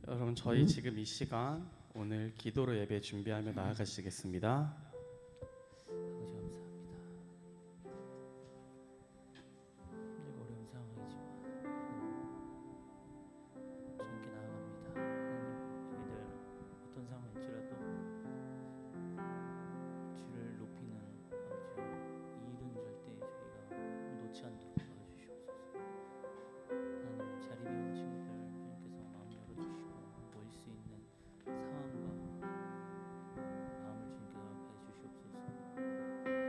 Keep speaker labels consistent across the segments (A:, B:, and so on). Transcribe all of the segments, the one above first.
A: 여러분, 저희 지금 이 시간 오늘 기도로 예배 준비하며 나아가시겠습니다.
B: 아버지 감사합니다. 힘들고 어려운 상황이지만 주님께 나아갑니다. 저희들 어떤 상황일지라도 주를 높이는 아버지 이 일은 절대 저희가 놓지 않도록 도와주시옵소서. 하나님 자리 비운 친구들 주님께서 마음 열어주시고 모일 수 있는 상황과 마음을 주님께서 허락해 주시옵소서. 부족합니다. 저희를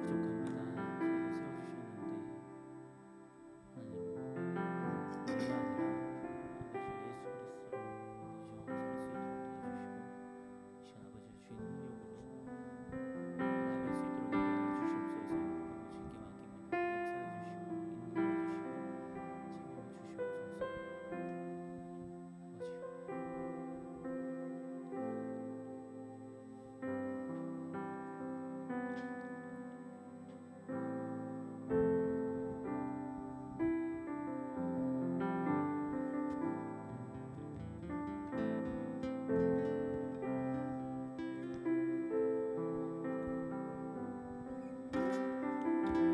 B: 세워주셨는데 하나님 우리가 아니라 아버지 예수 그리스도로 아버지 영원히 살 수 있도록 도와주시고 이 시간 아버지 주의 능력으로 나아갈 수 있도록 인도하여 주시옵소서. 아버지께 맡깁니다. 역사해 주시고 인도해 주시고 채워 주시옵소서. 아버지요.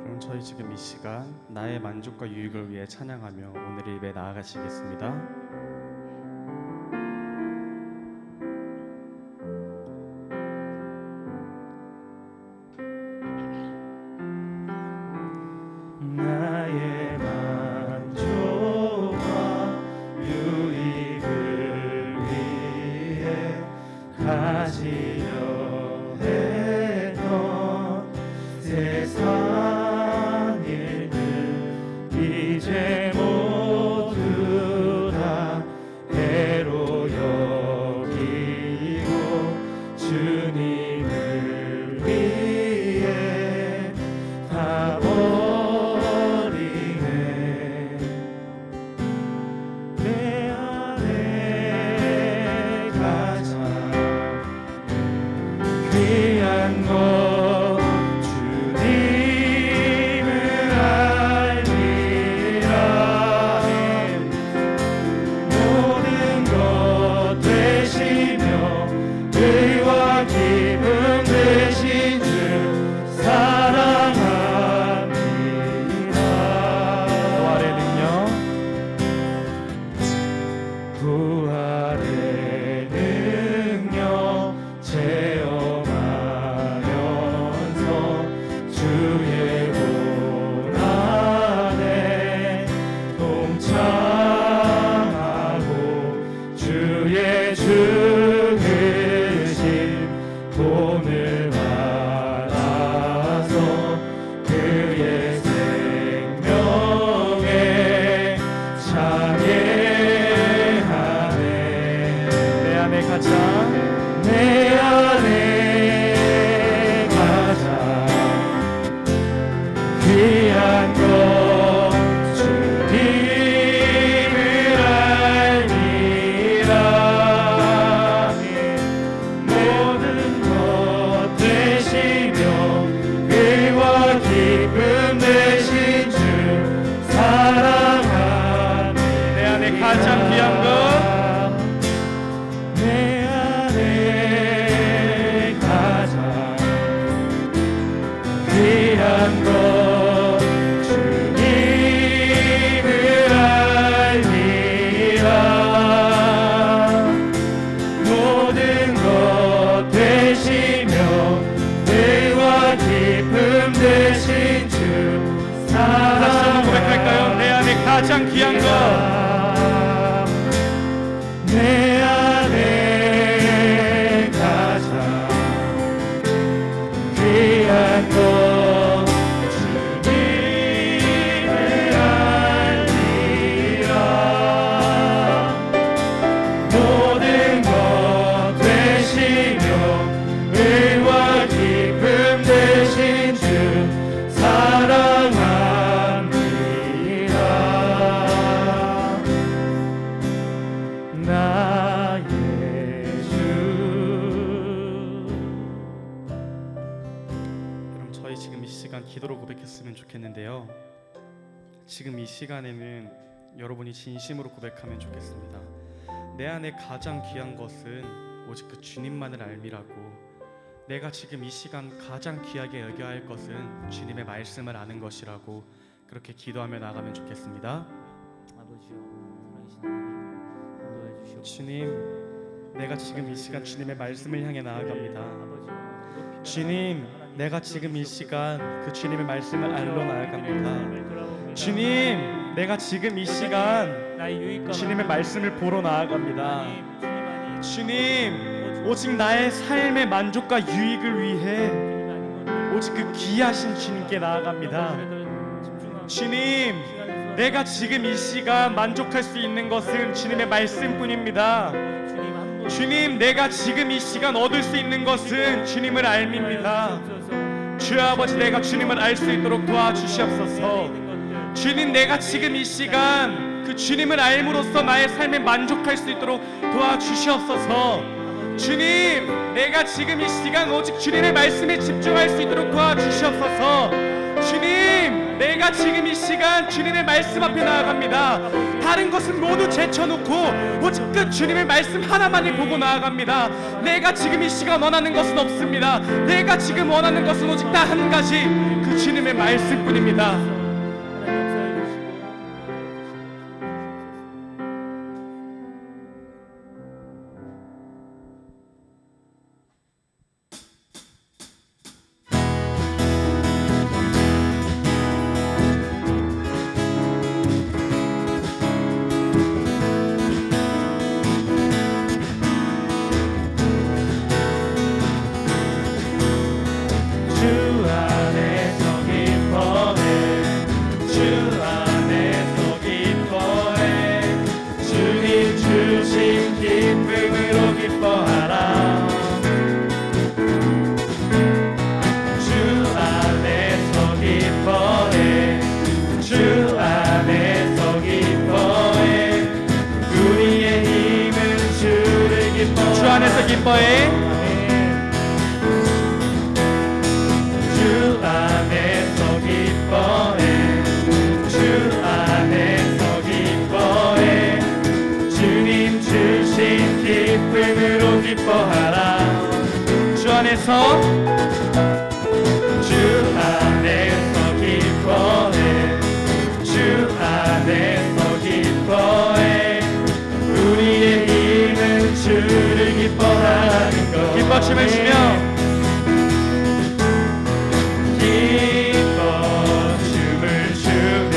A: 그럼 저희 지금 이 시간 나의 만족과 유익을 위해 찬양하며 오늘 예배 나아가시겠습니다.
B: 나의 만족과 유익을 위해 가지려 했던 세상 일들 이제 모두 다 해로 여기고 주님을 위해 다 버리네. 내 안에 가장 귀한 것 주님을 알리라. 모든 것 되시며 의와 기쁨 되신 주 사랑합니다. 부활의 능력 부활의 능력 체험하면서 주의 고난에 동참하고 주의 죽으심 본을 받아서 그의 생명에 참여하네. 내 안에 가장 내 안에 가장 귀한 것 주님을 알리라. 모든 것 되시며 의와 기쁨 되신 주 사랑하니. 내 안에 가장 귀한 것 내 안에 가장 귀한 것 주님을 알리라. 모든 것 되시며 의와 기쁨 되신 주 사랑. 다시 한번 고백할까요? 내 안에 가장 귀한 것 내 안에 가장 귀한 것 주님을 알리라. 모든 것 되시며 의와 기쁨 되신 주 사랑합니다. 나의 주.
A: 그럼 저희 지금 이 시간 기도로 고백했으면 좋겠는데요. 지금 이 시간에는 여러분이 진심으로 고백하면 좋겠습니다. 내 안에 가장 귀한 것은 오직 그 주님만을 알미라고, 내가 지금 이 시간 가장 귀하게 여겨야 할 것은 주님의 말씀을 아는 것이라고, 그렇게 기도하며 나가면 좋겠습니다.
B: 아버지여, 살아계신 하나님 인도해 주시옵소서.
A: 주님, 내가 지금 이 시간 주님의 말씀을 향해 나아갑니다.
B: 아버지여,
A: 주님, 내가 지금 이 시간 그 주님의 말씀을 알러 나아갑니다. 주님, 내가 지금 이 시간 주님의 말씀을 보러 나아갑니다. 주님, 오직 나의 삶의 만족과 유익을 위해 오직 그 귀하신 주님께 나아갑니다. 주님, 내가 지금 이 시간 만족할 수 있는 것은 주님의 말씀뿐입니다. 주님, 내가 지금 이 시간 얻을 수 있는 것은 주님을 알미입니다. 주 아버지, 내가 주님을 알 수 있도록 도와주시옵소서. 주님, 내가 지금 이 시간 그 주님을 알므로써 나의 삶에 만족할 수 있도록 도와주시옵소서. 주님, 내가 지금 이 시간 오직 주님의 말씀에 집중할 수 있도록 도와주시옵소서. 주님, 내가 지금 이 시간 주님의 말씀 앞에 나아갑니다. 다른 것은 모두 제쳐놓고 오직 그 주님의 말씀 하나만을 보고 나아갑니다. 내가 지금 이 시간 원하는 것은 없습니다. 내가 지금 원하는 것은 오직 딱 한 가지, 그 주님의 말씀뿐입니다. 주 안에서 기뻐해.
C: 주 안에서 기뻐해. 주 안에서 기뻐해. 주님 주신 기쁨으로 기뻐하라.
A: 주 안에서,
C: 주 안에서 기뻐해. 주 안에서 기뻐해. 우리의 힘은 주를 기뻐하는 것.
A: 기뻐춤을 추며
C: 춤을 추며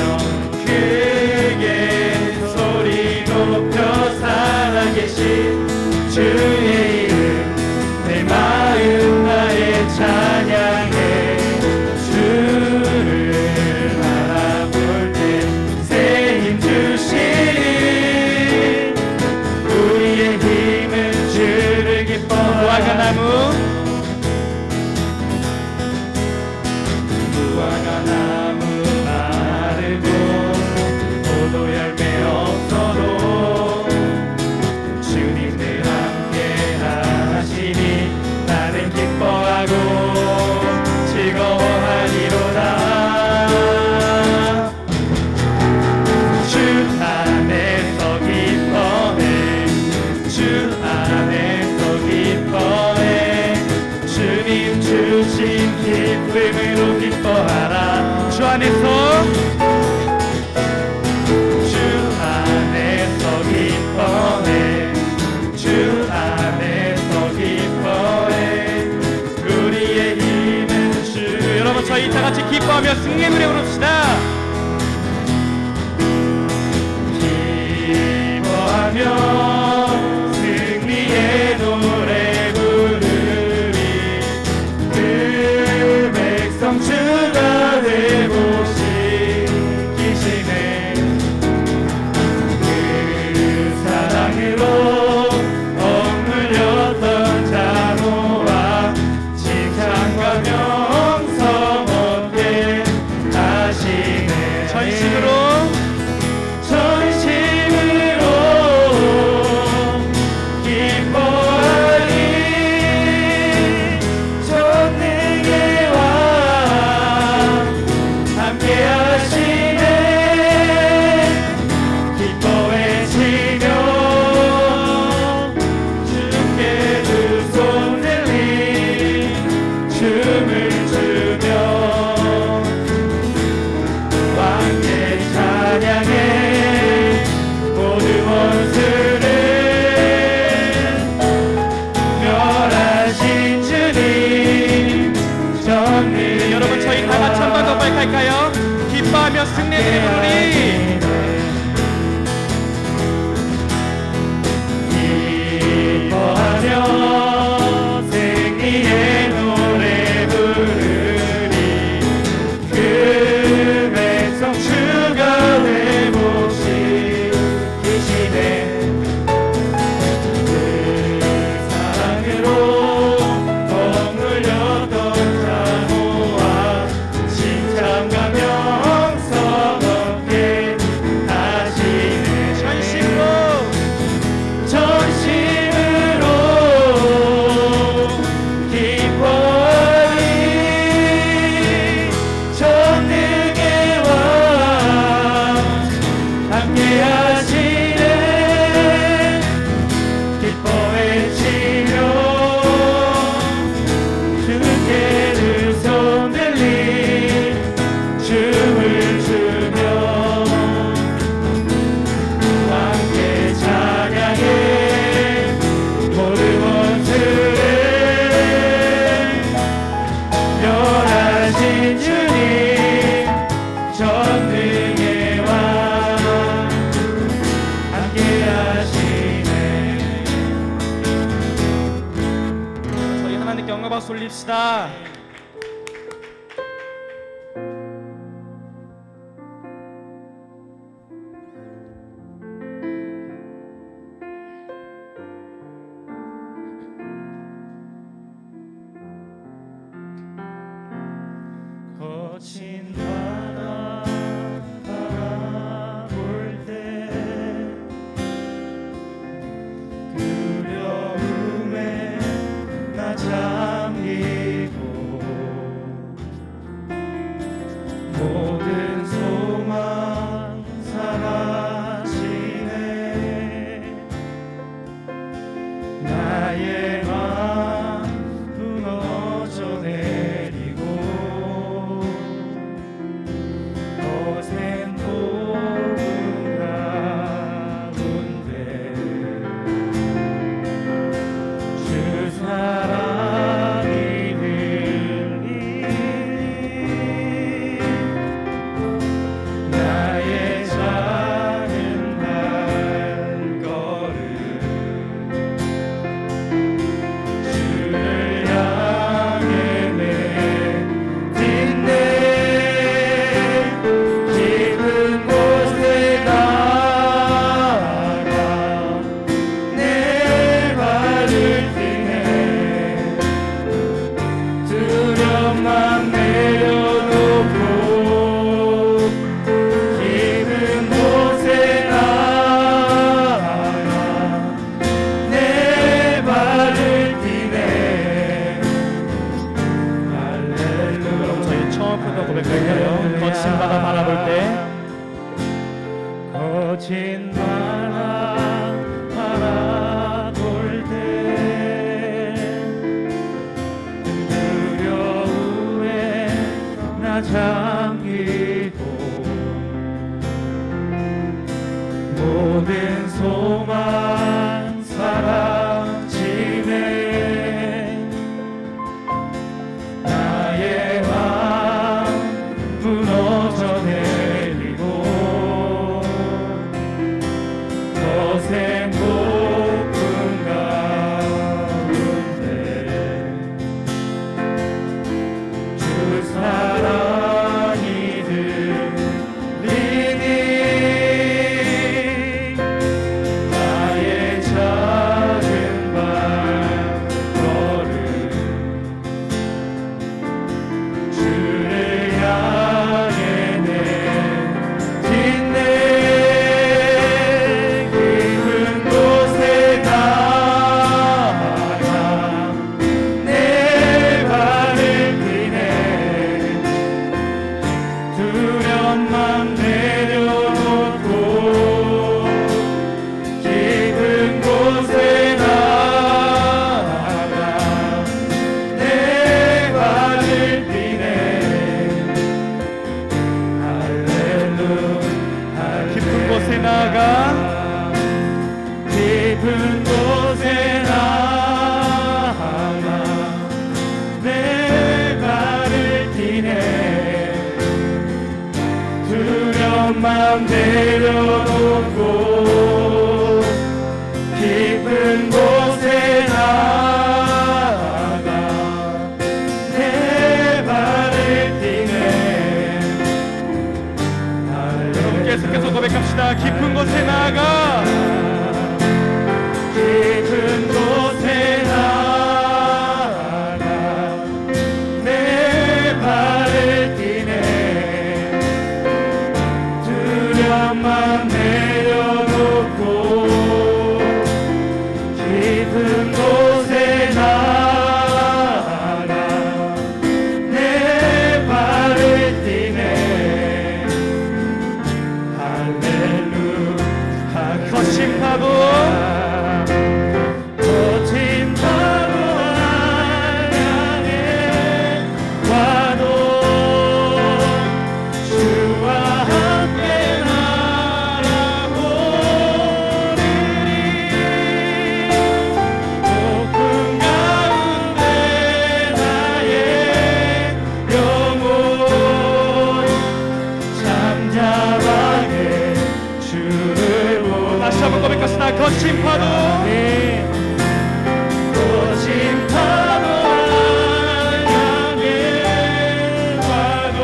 C: 크게 소리 높여 살아계신 주의 이름 내 마음 나의 찬양해. 주를 바라볼 때 새 힘 주시니 우리의 힘은 주를 기뻐하라.
A: 나무
C: 무화과 나무 마르고 포도 열매 없어도 주님 늘 함께 하시니 나는 기뻐하고 즐거워하리로다. 주 안에서 기뻐해. 주 안에서 기뻐해. 주님 주신 기쁨으로 기뻐하라.
A: 주 안에서,
C: 주 안에서 기뻐해. 주 안에서 기뻐해. 우리의 힘은 주.
A: 여러분, 저희 다 같이 기뻐하며 승리의 노래 부릅시다.
C: 기뻐하며 승리의 노래 부르리. 그 백성 주가 되고 시키시네. 그 사랑으로 억눌렸던 자모와 칭찬과 명성 얻게 하시네.
A: 전심으로
C: 전심으로 기뻐하리. 전능의 왕 함께 하시네.
A: 기뻐하며 승리를 부르리.
C: 기뻐하며 승리의 노래 부르리. 그 백성 주가 회복시키시네. 그 사랑으로 억눌렸던 장호와 칭찬과 명성 얻게 하시네. 전심으로 기뻐하리. 전능의 왕 함께 하시네. 기뻐 외치며 주께를 손들리 춤을 추며 함께 찬양해. 모든 원수를 멸하신 주님 전능의 왕 함께 하시네.
A: 저희 하나님께 영광 박수 올립시다.
C: 거친 바다 바라볼 때 두려움에 나 잠기고 모든 소망 사라지네. 나의 맘 무너져 내리고 거센 폭풍 가운데 주 사랑이 들리니 나의 작은 발걸음 주를 향해 내딛네. 깊은 곳에 나아가 내 발을 뛰네. 두려움만 내려놓고 깊은 곳에 나아가 내 발을 뛰네. 할렐루야.
A: 저희 처음부터 고백할까요? 거친 바다 바라볼 때
C: 거친 바다 바라볼 때 두려움에 나 잠기고 모든 소망 사라지네. 나의 맘 무너져 내리고 거센 폭풍 가운데 주 사랑이 들리니 나의 작은 발걸음 주를 향해 내딛네. 깊은 곳에 나아가 내 발을 뛰네. 두려움만 내려놓고 깊은 곳에 나아가 내 발을 뛰네. 할렐루야.
A: 깊은 곳에 나아가
C: 깊은 곳에 나아가 내 발을 뛰네. 두려움만 내려놓고 깊은 곳에 나아가 내 발을 뛰네.
A: 여러분 계속해서 고백합시다. 깊은 곳에 나아가
C: 깊은 곳에 나아가 내 발을 뛰네. 두려움만 내려놓고 깊은 곳에 나아가 내 발을 뛰네. 할렐루야.
A: 거친 파도
C: 거친 파도 향해 와도 주와 함께 날아오리니. 폭풍 가운데 나의 영혼 잠잠하게 주를 보고.
A: 다시 한번 고백합시다. 거친 파도
C: 거친 파도 향해 와도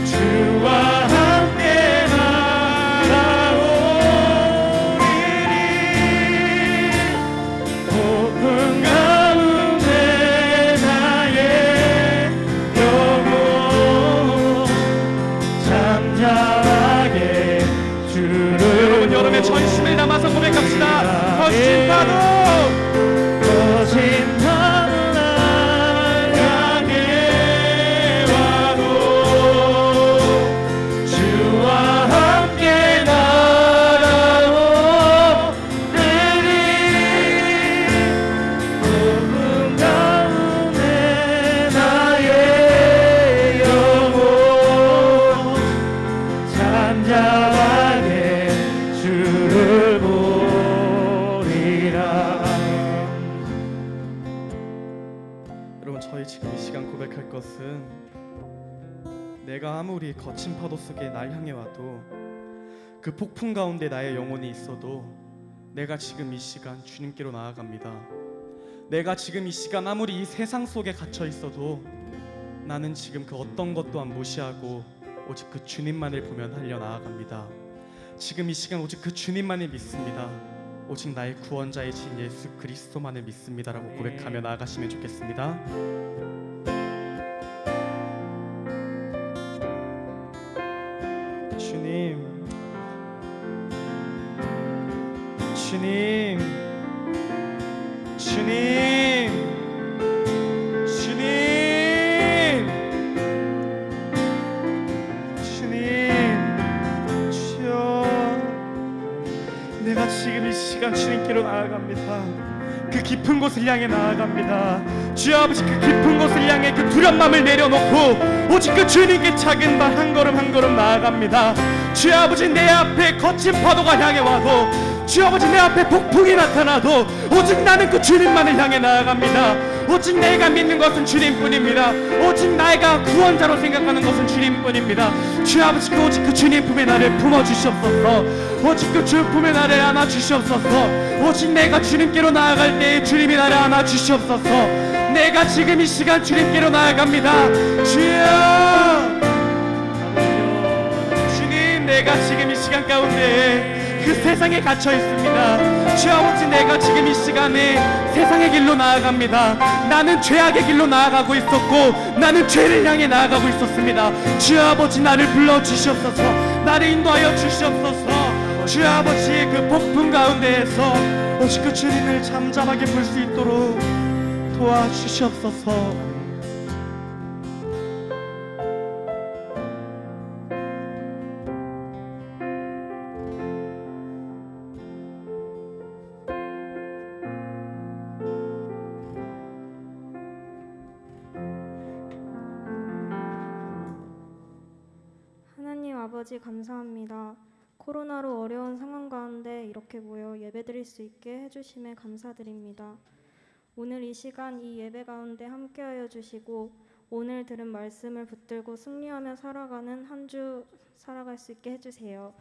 C: 주와 함께 날아오리니. 폭풍 가운데 나의 영혼 잠잠하게 주를.
A: 여러분 여름의 전심을 담아서 고백합시다. 거친 파도
C: 거친 파도 날 향해 와도 주와 함께 날아오리니. 폭풍 가운데 나의 영혼 잠잠하게 주를 보리라.
A: 여러분 저희 지금 이 시간 고백할 것은 내가 아무리 거친 파도 속에 날 향해 와도 그 폭풍 가운데 나의 영혼이 있어도 내가 지금 이 시간 주님께로 나아갑니다. 내가 지금 이 시간 아무리 이 세상 속에 갇혀 있어도 나는 지금 그 어떤 것 또한 무시하고 오직 그 주님만을 보며 달려 나아갑니다. 지금 이 시간 오직 그 주님만을 믿습니다. 오직 나의 구원자이신 예수 그리스도만을 믿습니다라고 고백하며 나아가시면 좋겠습니다. 주님, 주님, 주님, 주님, 주님, 주여, 내가 지금 이 시간 주님께로 나아갑니다. 그 깊은 곳을 향해 나아갑니다. 주여 아버지, 그 깊은 곳을 향해 그 두려운 마음을 내려놓고 오직 그 주님께 작은 발 한 걸음 한 걸음 나아갑니다. 주여 아버지, 내 앞에 거친 파도가 향해 와도, 주여 아버지, 내 앞에 폭풍이 나타나도 오직 나는 그 주님만을 향해 나아갑니다. 오직 내가 믿는 것은 주님뿐입니다. 오직 내가 구원자로 생각하는 것은 주님뿐입니다. 주여 아버지, 오직 그 주님 품에 나를 품어주시옵소서. 오직 그 주 품에 나를 안아주시옵소서. 오직 내가 주님께로 나아갈 때에 주님이 나를 안아주시옵소서. 내가 지금 이 시간 주님께로 나아갑니다. 주여, 주님, 내가 지금 이 시간 가운데 그 세상에 갇혀 있습니다. 주여 아버지, 내가 지금 이 시간에 세상의 길로 나아갑니다. 나는 죄악의 길로 나아가고 있었고 나는 죄를 향해 나아가고 있었습니다. 주여 아버지, 나를 불러주시옵소서. 나를 인도하여 주시옵소서. 주여 아버지, 그 폭풍 가운데에서 오직 그 주님을 잠잠하게 볼 수 있도록 도와주시옵소서.
D: 하나님 아버지, 감사합니다. 코로나로 어려운 상황 가운데 이렇게 모여 예배드릴 수 있게 해주심에 감사드립니다. 오늘 이 시간 이 예배 가운데 함께하여 주시고 오늘 들은 말씀을 붙들고 승리하며 살아가는 한 주 살아갈 수 있게 해주세요.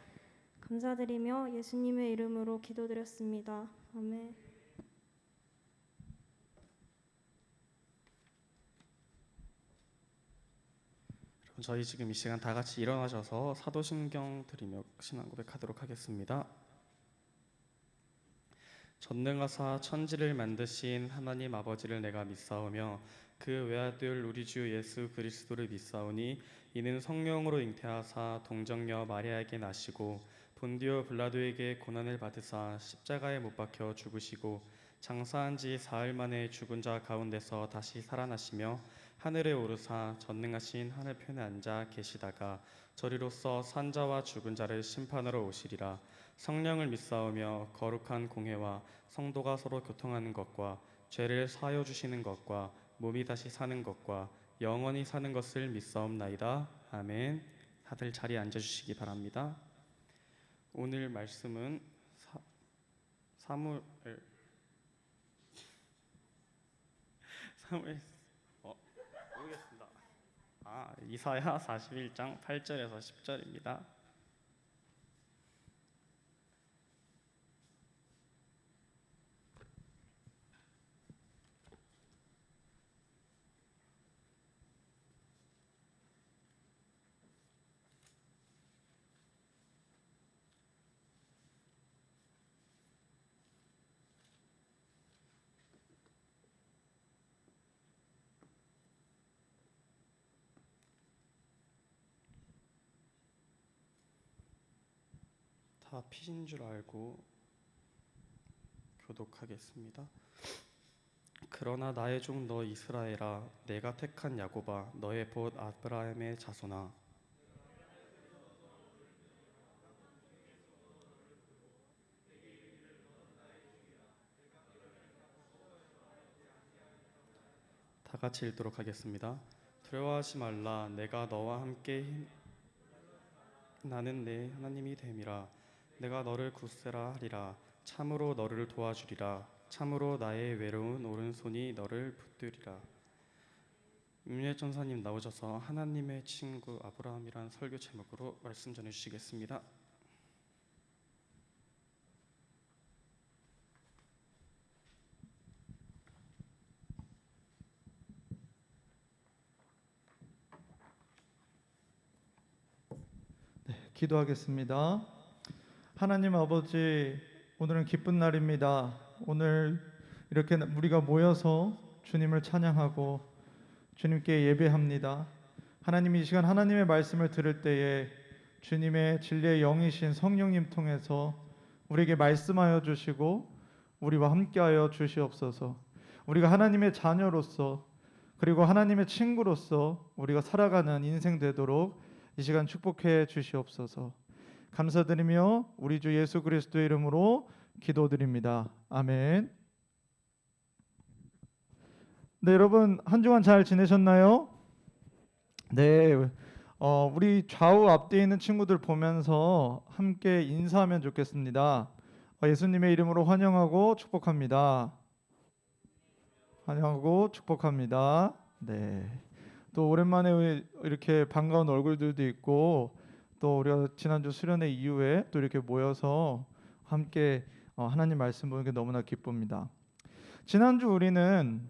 D: 감사드리며 예수님의 이름으로 기도드렸습니다. 아멘.
A: 저희 지금 이 시간 다 같이 일어나셔서 사도신경 드리며 신앙 고백하도록 하겠습니다. 전능하사 천지를 만드신 하나님 아버지를 내가 믿사오며 그 외아들 우리 주 예수 그리스도를 믿사오니 이는 성령으로 잉태하사 동정녀 마리아에게 나시고 본디오 빌라도에게 고난을 받으사 십자가에 못 박혀 죽으시고 장사한 지 사흘 만에 죽은 자 가운데서 다시 살아나시며 하늘에 오르사 전능하신 하늘편에 앉아 계시다가 저리로서 산자와 죽은 자를 심판하러 오시리라. 성령을 믿사오며 거룩한 공회와 성도가 서로 교통하는 것과 죄를 사하여 주시는 것과 몸이 다시 사는 것과 영원히 사는 것을 믿사옵나이다. 아멘. 다들 자리에 앉아주시기 바랍니다. 오늘 말씀은 사무엘 모르겠습니다. 이사야 41장 8절에서 10절입니다. 다 피신 줄 알고 교독하겠습니다. 그러나 나의 종 너 이스라엘아, 내가 택한 야곱아, 너의 봇 아브라함의 자손아, 다 같이 읽도록 하겠습니다. 두려워하지 말라, 내가 너와 함께 나는 내 하나님이 됨이라. 내가 너를 굳세라 하리라. 참으로 너를 도와주리라. 참으로 나의 외로운 오른손이 너를 붙들리라. 윤예 전사님 나오셔서 하나님의 친구 아브라함이란 설교 제목으로 말씀 전해주시겠습니다.
C: 기도하겠습니다. 하나님 아버지, 오늘은 기쁜 날입니다. 오늘 이렇게 우리가 모여서 주님을 찬양하고 주님께 예배합니다. 하나님, 이 시간 하나님의 말씀을 들을 때에 주님의 진리의 영이신 성령님 통해서 우리에게 말씀하여 주시고 우리와 함께하여 주시옵소서. 우리가 하나님의 자녀로서 그리고 하나님의 친구로서 우리가 살아가는 인생 되도록 이 시간 축복해 주시옵소서. 감사드리며 우리 주 예수 그리스도의 이름으로 기도드립니다. 아멘. 네, 여러분 한 주간 잘 지내셨나요? 네, 우리 좌우 앞뒤에 있는 친구들 보면서 함께 인사하면 좋겠습니다. 예수님의 이름으로 환영하고 축복합니다. 환영하고 축복합니다. 네. 또 오랜만에 이렇게 반가운 얼굴들도 있고, 또 우리가 지난주 수련회 이후에 또 이렇게 모여서 함께 하나님 말씀 보는 게 너무나 기쁩니다. 지난주 우리는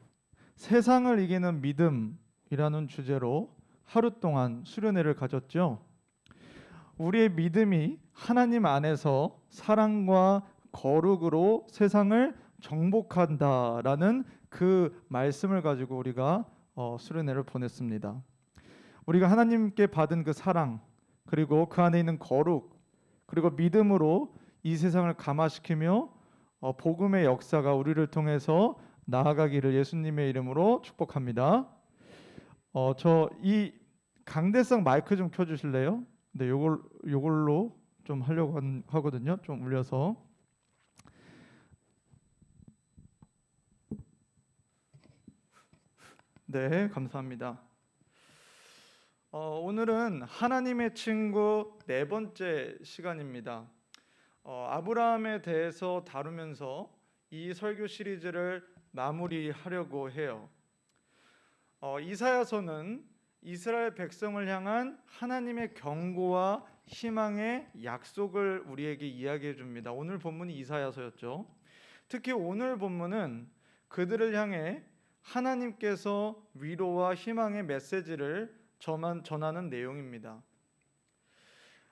C: 세상을 이기는 믿음이라는 주제로 하루 동안 수련회를 가졌죠. 우리의 믿음이 하나님 안에서 사랑과 거룩으로 세상을 정복한다라는 그 말씀을 가지고 우리가 수련회를 보냈습니다. 우리가 하나님께 받은 그 사랑, 그리고 그 안에 있는 거룩, 그리고 믿음으로 이 세상을 감화시키며 복음의 역사가 우리를 통해서 나아가기를 예수님의 이름으로 축복합니다. 저 이 강대상 마이크 좀 켜주실래요? 네, 요걸로 좀 하려고 하거든요. 좀 울려서. 네, 감사합니다. 오늘은 하나님의 친구 네 번째 시간입니다. 아브라함에 대해서 다루면서 이 설교 시리즈를 마무리하려고 해요. 이사야서는 이스라엘 백성을 향한 하나님의 경고와 희망의 약속을 우리에게 이야기해 줍니다. 오늘 본문이 이사야서였죠. 특히 오늘 본문은 그들을 향해 하나님께서 위로와 희망의 메시지를 전하는 내용입니다.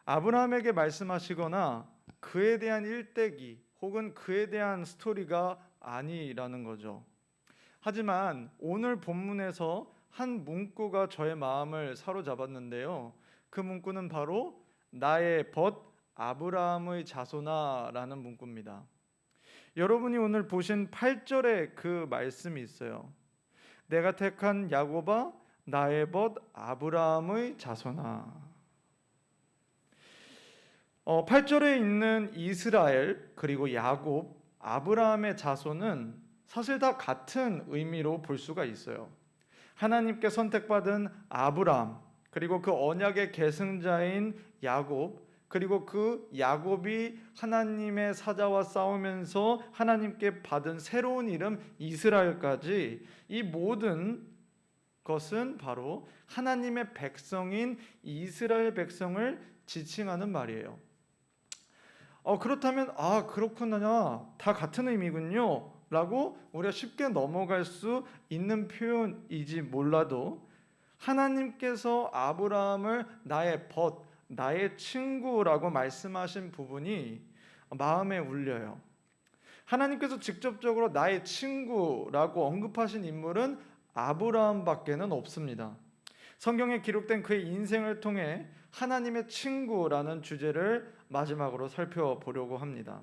C: 아브라함에게 말씀하시거나 그에 대한 일대기 혹은 그에 대한 스토리가 아니라는 거죠. 하지만 오늘 본문에서 한 문구가 저의 마음을 사로잡았는데요. 그 문구는 바로 나의 벗 아브라함의 자손아라는 문구입니다. 여러분이 오늘 보신 8절에 그 말씀이 있어요. 내가 택한 야곱아 나의 벗 아브라함의 자손아. 8절에 있는 이스라엘 그리고 야곱, 아브라함의 자손은 사실 다 같은 의미로 볼 수가 있어요. 하나님께 선택받은 아브라함, 그리고 그 언약의 계승자인 야곱, 그리고 그 야곱이 하나님의 사자와 싸우면서 하나님께 받은 새로운 이름 이스라엘까지, 이 모든 것은 바로 하나님의 백성인 이스라엘 백성을 지칭하는 말이에요. 그렇다면 그렇구나, 다 같은 의미군요 라고 우리가 쉽게 넘어갈 수 있는 표현이지 몰라도, 하나님께서 아브라함을 나의 벗, 나의 친구라고 말씀하신 부분이 마음에 울려요. 하나님께서 직접적으로 나의 친구라고 언급하신 인물은 아브라함밖에는 없습니다. 성경에 기록된 그의 인생을 통해 하나님의 친구라는 주제를 마지막으로 살펴보려고 합니다.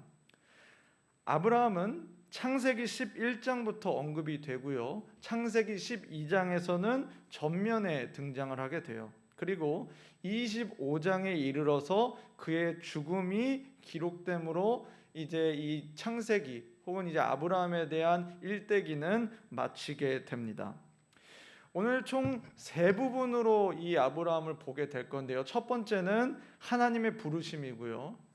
C: 아브라함은 창세기 11장부터 언급이 되고요. 창세기 12장에서는 전면에 등장을 하게 돼요. 그리고 25장에 이르러서 그의 죽음이 기록되므로 이제 이 창세기 혹은 이제 아브라함에 대한 일대기는 마치게 됩니다. 오늘 총 세 부분으로 이 아브라함을 보게 될 건데요. 첫 번째는 하나님의 부르심이고요.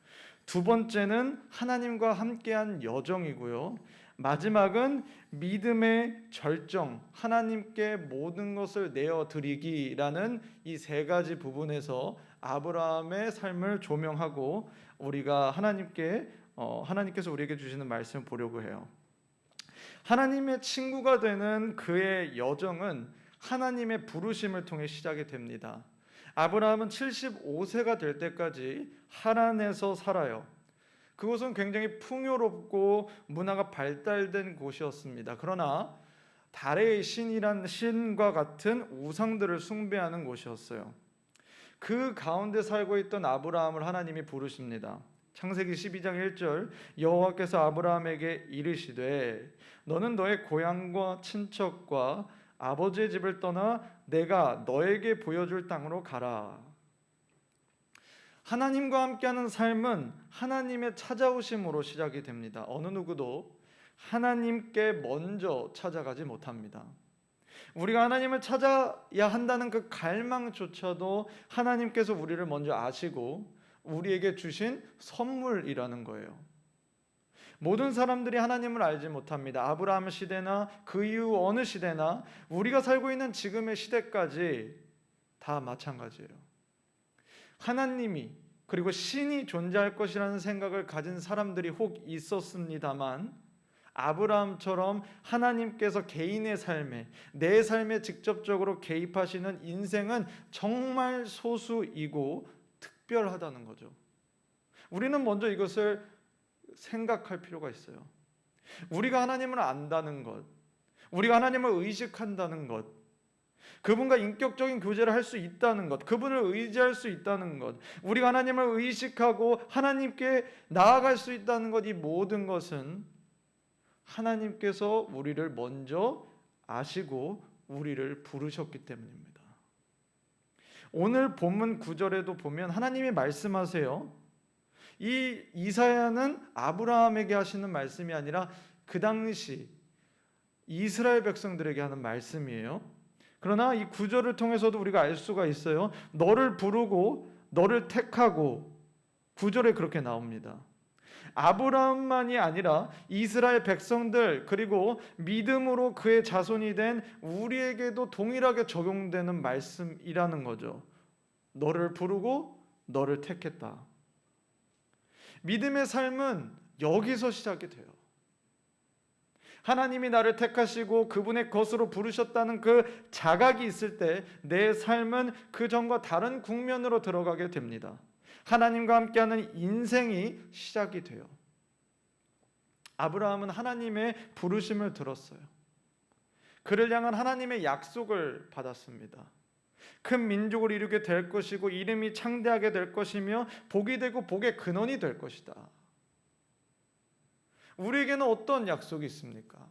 C: 두 번째는 하나님과 함께한 여정이고요. 마지막은 믿음의 절정, 하나님께 모든 것을 내어드리기라는 이 세 가지 부분에서 아브라함의 삶을 조명하고 우리가 하나님께서 우리에게 주시는 말씀을 보려고 해요. 하나님의 친구가 되는 그의 여정은 하나님의 부르심을 통해 시작이 됩니다. 아브라함은 75세가 될 때까지 하란에서 살아요. 그곳은 굉장히 풍요롭고 문화가 발달된 곳이었습니다. 그러나 달의 신과 같은 우상들을 숭배하는 곳이었어요. 그 가운데 살고 있던 아브라함을 하나님이 부르십니다. 창세기 12장 1절, 여호와께서 아브라함에게 이르시되 너는 너의 고향과 친척과 아버지의 집을 떠나 내가 너에게 보여줄 땅으로 가라. 하나님과 함께하는 삶은 하나님의 찾아오심으로 시작이 됩니다. 어느 누구도 하나님께 먼저 찾아가지 못합니다. 우리가 하나님을 찾아야 한다는 그 갈망조차도 하나님께서 우리를 먼저 아시고 우리에게 주신 선물이라는 거예요. 모든 사람들이 하나님을 알지 못합니다. 아브라함 시대나 그 이후 어느 시대나 우리가 살고 있는 지금의 시대까지 다 마찬가지예요. 하나님이 그리고 신이 존재할 것이라는 생각을 가진 사람들이 혹 있었습니다만, 아브라함처럼 하나님께서 개인의 삶에, 내 삶에 직접적으로 개입하시는 인생은 정말 소수이고 특별하다는 거죠. 우리는 먼저 이것을 생각할 필요가 있어요. 우리가 하나님을 안다는 것, 우리가 하나님을 의식한다는 것, 그분과 인격적인 교제를 할 수 있다는 것, 그분을 의지할 수 있다는 것, 우리가 하나님을 의식하고 하나님께 나아갈 수 있다는 것, 이 모든 것은 하나님께서 우리를 먼저 아시고 우리를 부르셨기 때문입니다. 오늘 본문 9절에도 보면 하나님이 말씀하세요. 이 이사야는 아브라함에게 하시는 말씀이 아니라 그 당시 이스라엘 백성들에게 하는 말씀이에요. 그러나 이 구절을 통해서도 우리가 알 수가 있어요. 너를 부르고 너를 택하고, 구절에 그렇게 나옵니다. 아브라함만이 아니라 이스라엘 백성들 그리고 믿음으로 그의 자손이 된 우리에게도 동일하게 적용되는 말씀이라는 거죠. 너를 부르고 너를 택했다. 믿음의 삶은 여기서 시작이 돼요. 하나님이 나를 택하시고 그분의 것으로 부르셨다는 그 자각이 있을 때 내 삶은 그 전과 다른 국면으로 들어가게 됩니다. 하나님과 함께하는 인생이 시작이 돼요. 아브라함은 하나님의 부르심을 들었어요. 그를 향한 하나님의 약속을 받았습니다. 큰 민족을 이루게 될 것이고 이름이 창대하게 될 것이며 복이 되고 복의 근원이 될 것이다. 우리에게는 어떤 약속이 있습니까?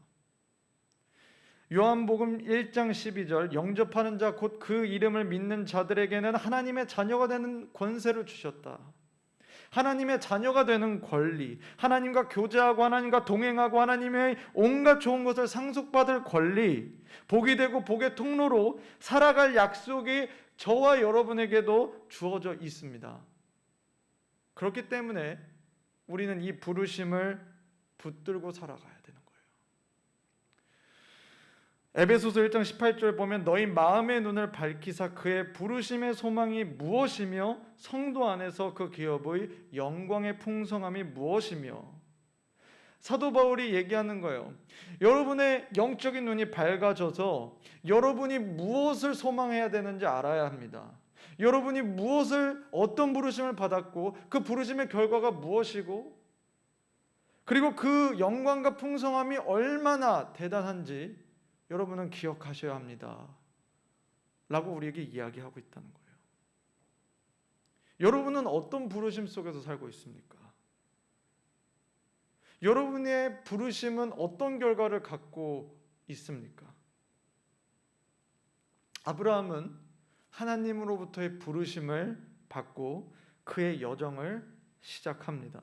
C: 요한복음 1장 12절 영접하는 자 곧 그 이름을 믿는 자들에게는 하나님의 자녀가 되는 권세를 주셨다. 하나님의 자녀가 되는 권리, 하나님과 교제하고 하나님과 동행하고 하나님의 온갖 좋은 것을 상속받을 권리, 복이 되고 복의 통로로 살아갈 약속이 저와 여러분에게도 주어져 있습니다. 그렇기 때문에 우리는 이 부르심을 붙들고 살아가야 되는 거예요. 에베소서 1장 18절 보면 너희 마음의 눈을 밝히사 그의 부르심의 소망이 무엇이며 성도 안에서 그 기업의 영광의 풍성함이 무엇이며, 사도 바울이 얘기하는 거예요. 여러분의 영적인 눈이 밝아져서 여러분이 무엇을 소망해야 되는지 알아야 합니다. 여러분이 무엇을 어떤 부르심을 받았고 그 부르심의 결과가 무엇이고 그리고 그 영광과 풍성함이 얼마나 대단한지 여러분은 기억하셔야 합니다. 라고 우리에게 이야기하고 있다는 거예요. 여러분은 어떤 부르심 속에서 살고 있습니까? 여러분의 부르심은 어떤 결과를 갖고 있습니까? 아브라함은 하나님으로부터의 부르심을 받고 그의 여정을 시작합니다.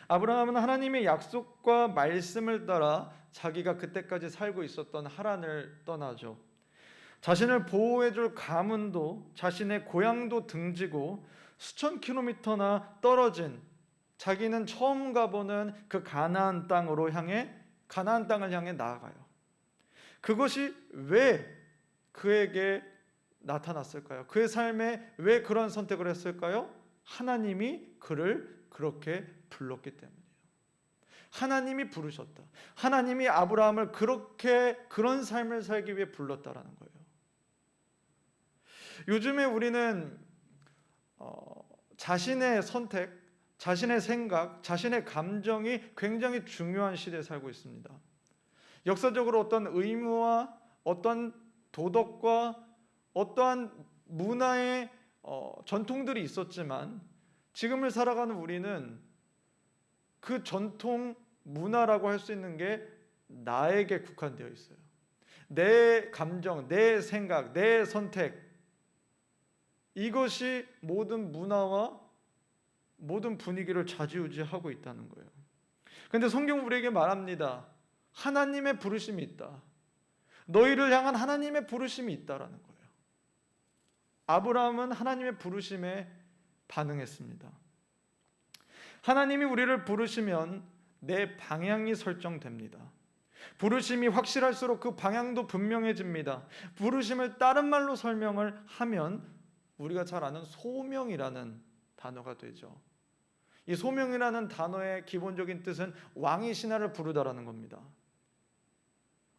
C: 아브라함은 하나님의 약속과 말씀을 따라 자기가 그때까지 살고 있었던 하란을 떠나죠. 자신을 보호해줄 가문도 자신의 고향도 등지고 수천 킬로미터나 떨어진 자기는 처음 가보는 그 가나안 땅을 향해 나아가요. 그것이 왜 그에게 나타났을까요? 그의 삶에 왜 그런 선택을 했을까요? 하나님이 그를 그렇게 불렀기 때문이에요. 하나님이 부르셨다. 하나님이 아브라함을 그런 삶을 살기 위해 불렀다라는 거예요. 요즘에 우리는 자신의 선택, 자신의 생각, 자신의 감정이 굉장히 중요한 시대에 살고 있습니다. 역사적으로 어떤 의무와 어떤 도덕과 어떠한 문화의 전통들이 있었지만 지금을 살아가는 우리는 그 전통 문화라고 할 수 있는 게 나에게 국한되어 있어요. 내 감정, 내 생각, 내 선택, 이것이 모든 문화와 모든 분위기를 좌지우지하고 있다는 거예요. 그런데 성경 우리에게 말합니다. 하나님의 부르심이 있다. 너희를 향한 하나님의 부르심이 있다라는 거예요. 아브라함은 하나님의 부르심에 반응했습니다. 하나님이 우리를 부르시면 내 방향이 설정됩니다. 부르심이 확실할수록 그 방향도 분명해집니다. 부르심을 다른 말로 설명을 하면 우리가 잘 아는 소명이라는 단어가 되죠. 이 소명이라는 단어의 기본적인 뜻은 왕이 신하를 부르다라는 겁니다.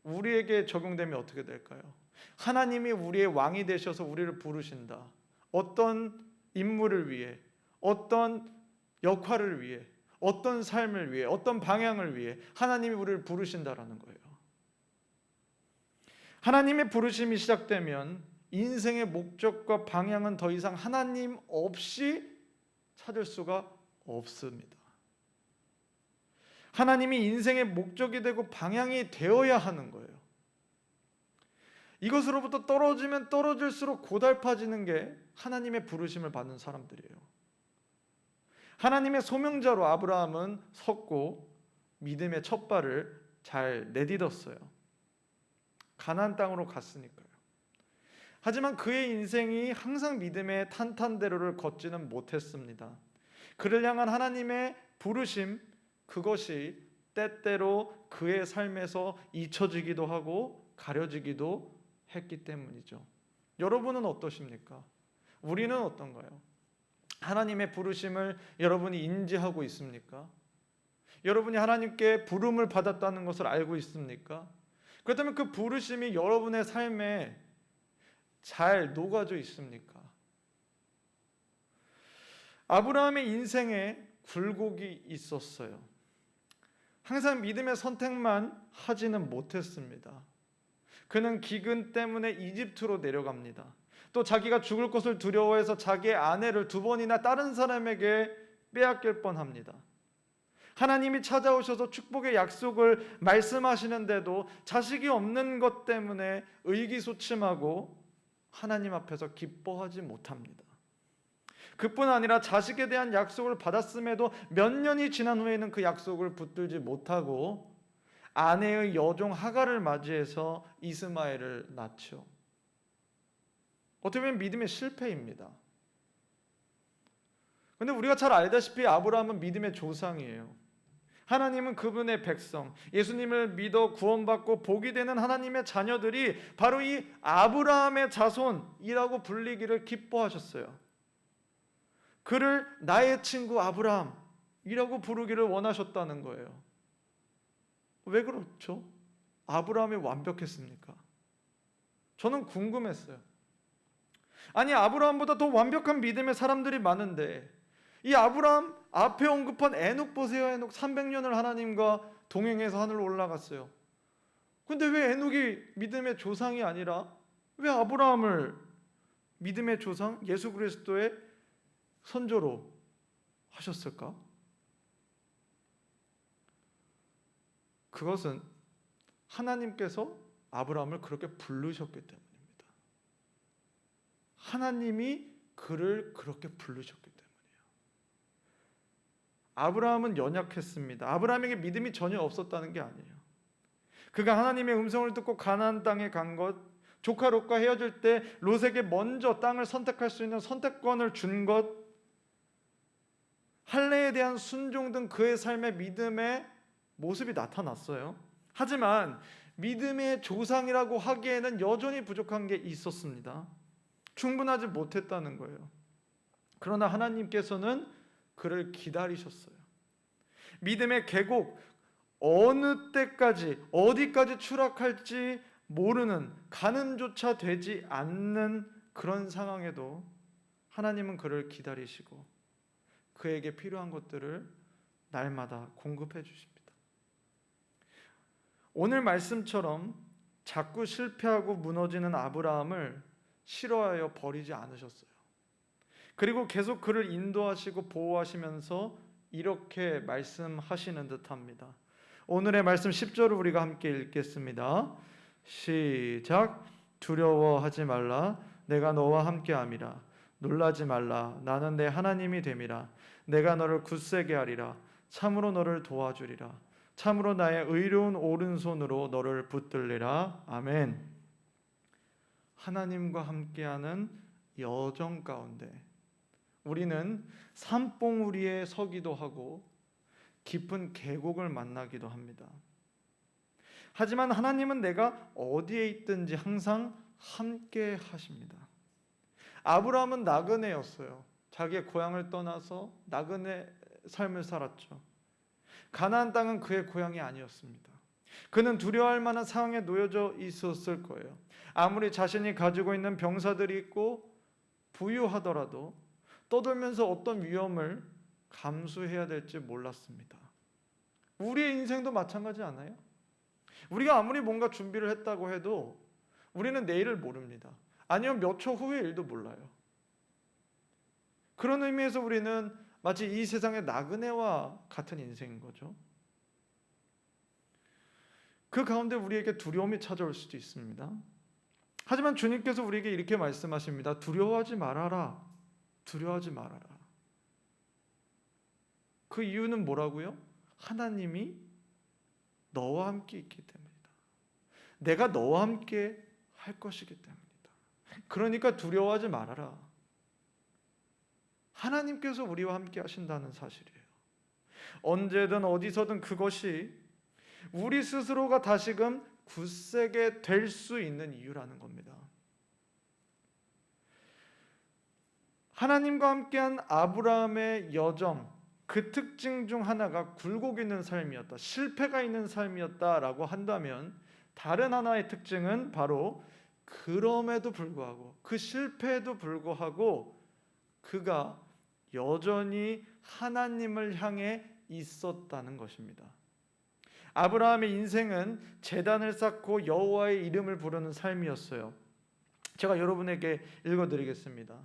C: 우리에게 적용되면 어떻게 될까요? 하나님이 우리의 왕이 되셔서 우리를 부르신다. 어떤 임무를 위해, 어떤 역할을 위해, 어떤 삶을 위해, 어떤 방향을 위해 하나님이 우리를 부르신다라는 거예요. 하나님의 부르심이 시작되면 인생의 목적과 방향은 더 이상 하나님 없이 찾을 수가 없습니다. 하나님이 인생의 목적이 되고 방향이 되어야 하는 거예요. 이것으로부터 떨어지면 떨어질수록 고달파지는 게 하나님의 부르심을 받는 사람들이에요. 하나님의 소명자로 아브라함은 섰고 믿음의 첫 발을 잘 내딛었어요. 가나안 땅으로 갔으니까요. 하지만 그의 인생이 항상 믿음의 탄탄대로를 걷지는 못했습니다. 그를 향한 하나님의 부르심, 그것이 때때로 그의 삶에서 잊혀지기도 하고 가려지기도 했기 때문이죠. 여러분은 어떠십니까? 우리는 어떤가요? 하나님의 부르심을 여러분이 인지하고 있습니까? 여러분이 하나님께 부름을 받았다는 것을 알고 있습니까? 그렇다면 그 부르심이 여러분의 삶에 잘 녹아져 있습니까? 아브라함의 인생에 굴곡이 있었어요. 항상 믿음의 선택만 하지는 못했습니다. 그는 기근 때문에 이집트로 내려갑니다. 또 자기가 죽을 것을 두려워해서 자기의 아내를 2번이나 다른 사람에게 빼앗길 뻔합니다. 하나님이 찾아오셔서 축복의 약속을 말씀하시는데도 자식이 없는 것 때문에 의기소침하고 하나님 앞에서 기뻐하지 못합니다. 그뿐 아니라 자식에 대한 약속을 받았음에도 몇 년이 지난 후에는 그 약속을 붙들지 못하고 아내의 여종 하갈을 맞이해서 이스마엘을 낳죠. 어떻게 보면 믿음의 실패입니다. 그런데 우리가 잘 알다시피 아브라함은 믿음의 조상이에요. 하나님은 그분의 백성, 예수님을 믿어 구원받고 복이 되는 하나님의 자녀들이 바로 이 아브라함의 자손이라고 불리기를 기뻐하셨어요. 그를 나의 친구 아브라함이라고 부르기를 원하셨다는 거예요. 왜 그렇죠? 아브라함이 완벽했습니까? 저는 궁금했어요. 아니, 아브라함보다 더 완벽한 믿음의 사람들이 많은데 이 아브라함 앞에 언급한 에녹 보세요. 에녹 300년을 하나님과 동행해서 하늘로 올라갔어요. 근데 왜 에녹이 믿음의 조상이 아니라 왜 아브라함을 믿음의 조상 예수 그리스도의 선조로 하셨을까? 그것은 하나님께서 아브라함을 그렇게 부르셨기 때문입니다. 하나님이 그를 그렇게 부르셨기 때문이에요. 아브라함은 연약했습니다. 아브라함에게 믿음이 전혀 없었다는 게 아니에요. 그가 하나님의 음성을 듣고 가나안 땅에 간 것, 조카 롯과 헤어질 때 롯에게 먼저 땅을 선택할 수 있는 선택권을 준 것, 할례에 대한 순종 등 그의 삶의 믿음의 모습이 나타났어요. 하지만 믿음의 조상이라고 하기에는 여전히 부족한 게 있었습니다. 충분하지 못했다는 거예요. 그러나 하나님께서는 그를 기다리셨어요. 믿음의 계곡, 어느 때까지 어디까지 추락할지 모르는, 가늠조차 되지 않는 그런 상황에도 하나님은 그를 기다리시고 그에게 필요한 것들을 날마다 공급해 주십니다. 오늘 말씀처럼 자꾸 실패하고 무너지는 아브라함을 싫어하여 버리지 않으셨어요. 그리고 계속 그를 인도하시고 보호하시면서 이렇게 말씀하시는 듯합니다. 오늘의 말씀 10절을 우리가 함께 읽겠습니다. 시작. 두려워하지 말라. 내가 너와 함께함이라. 놀라지 말라. 나는 내 하나님이 됨이라. 내가 너를 굳세게 하리라. 참으로 너를 도와주리라. 참으로 나의 의로운 오른손으로 너를 붙들리라. 아멘. 하나님과 함께하는 여정 가운데 우리는 산봉우리에 서기도 하고 깊은 계곡을 만나기도 합니다. 하지만 하나님은 내가 어디에 있든지 항상 함께 하십니다. 아브라함은 나그네였어요. 자기의 고향을 떠나서 나그네 삶을 살았죠. 가나안 땅은 그의 고향이 아니었습니다. 그는 두려워할 만한 상황에 놓여져 있었을 거예요. 아무리 자신이 가지고 있는 병사들이 있고 부유하더라도 떠돌면서 어떤 위험을 감수해야 될지 몰랐습니다. 우리의 인생도 마찬가지 않아요? 우리가 아무리 뭔가 준비를 했다고 해도 우리는 내일을 모릅니다. 아니면 몇 초 후의 일도 몰라요. 그런 의미에서 우리는 마치 이 세상의 나그네와 같은 인생인 거죠. 그 가운데 우리에게 두려움이 찾아올 수도 있습니다. 하지만 주님께서 우리에게 이렇게 말씀하십니다. 두려워하지 말아라. 두려워하지 말아라. 그 이유는 뭐라고요? 하나님이 너와 함께 있기 때문이다. 내가 너와 함께 할 것이기 때문이다. 그러니까 두려워하지 말아라. 하나님께서 우리와 함께 하신다는 사실이에요. 언제든 어디서든 그것이 우리 스스로가 다시금 굳세게 될 수 있는 이유라는 겁니다. 하나님과 함께한 아브라함의 여정, 그 특징 중 하나가 굴곡 있는 삶이었다, 실패가 있는 삶이었다라고 한다면, 다른 하나의 특징은 바로 그럼에도 불구하고, 그 실패에도 불구하고 그가 여전히 하나님을 향해 있었다는 것입니다. 아브라함의 인생은 제단을 쌓고 여호와의 이름을 부르는 삶이었어요. 제가 여러분에게 읽어드리겠습니다.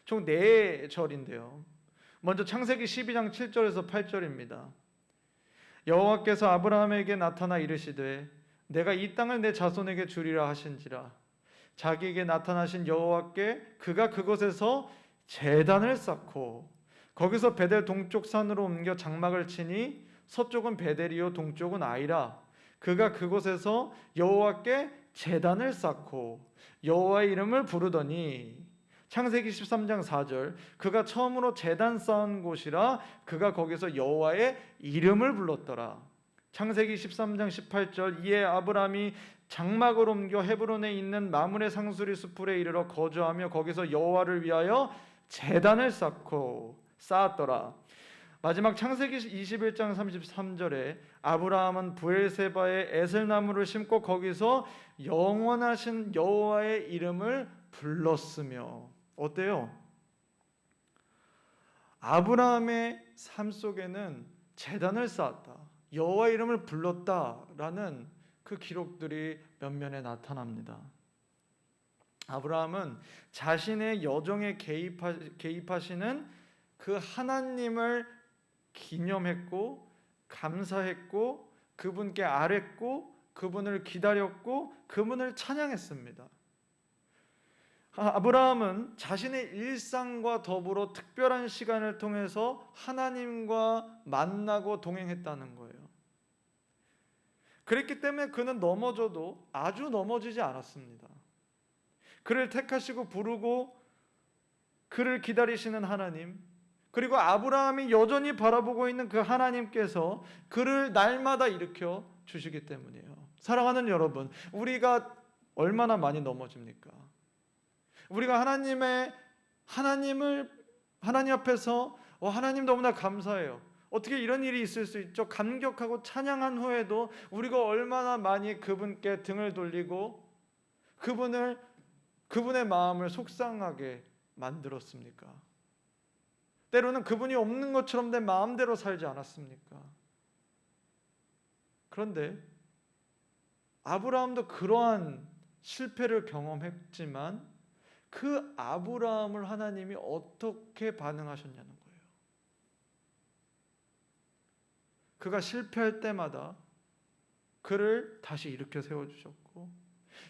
C: 총 4절인데요. 먼저 창세기 12장 7절에서 8절입니다. 여호와께서 아브라함에게 나타나 이르시되 내가 이 땅을 내 자손에게 주리라 하신지라. 자기에게 나타나신 여호와께 그가 그곳에서 제단을 쌓고 거기서 베델 동쪽 산으로 옮겨 장막을 치니 서쪽은 베델이요 동쪽은 아이라. 그가 그곳에서 여호와께 제단을 쌓고 여호와의 이름을 부르더니, 창세기 13장 4절, 그가 처음으로 제단 쌓은 곳이라 그가 거기서 여호와의 이름을 불렀더라. 창세기 13장 18절, 이에 아브라함이 장막을 옮겨 헤브론에 있는 마므레 상수리 수풀에 이르러 거주하며 거기서 여호와를 위하여 제단을 쌓았더라. 마지막 창세기 21장 33절에 아브라함은 브엘세바에 에셀나무를 심고 거기서 영원하신 여호와의 이름을 불렀으며. 어때요? 아브라함의 삶 속에는 제단을 쌓았다, 여호와의 이름을 불렀다라는 그 기록들이 몇면에 나타납니다. 아브라함은 자신의 여정에 개입하시는 그 하나님을 기념했고 감사했고 그분께 아뢰고 그분을 기다렸고 그분을 찬양했습니다. 아브라함은 자신의 일상과 더불어 특별한 시간을 통해서 하나님과 만나고 동행했다는 거예요. 그랬기 때문에 그는 넘어져도 아주 넘어지지 않았습니다. 그를 택하시고 부르고 그를 기다리시는 하나님, 그리고 아브라함이 여전히 바라보고 있는 그 하나님께서 그를 날마다 일으켜 주시기 때문이에요. 사랑하는 여러분, 우리가 얼마나 많이 넘어집니까? 우리가 하나님 앞에서 하나님 너무나 감사해요. 어떻게 이런 일이 있을 수 있죠? 감격하고 찬양한 후에도 우리가 얼마나 많이 그분께 등을 돌리고 그분의 마음을 속상하게 만들었습니까? 때로는 그분이 없는 것처럼 내 마음대로 살지 않았습니까? 그런데 아브라함도 그러한 실패를 경험했지만 그 아브라함을 하나님이 어떻게 반응하셨냐는 거예요. 그가 실패할 때마다 그를 다시 일으켜 세워주셨고,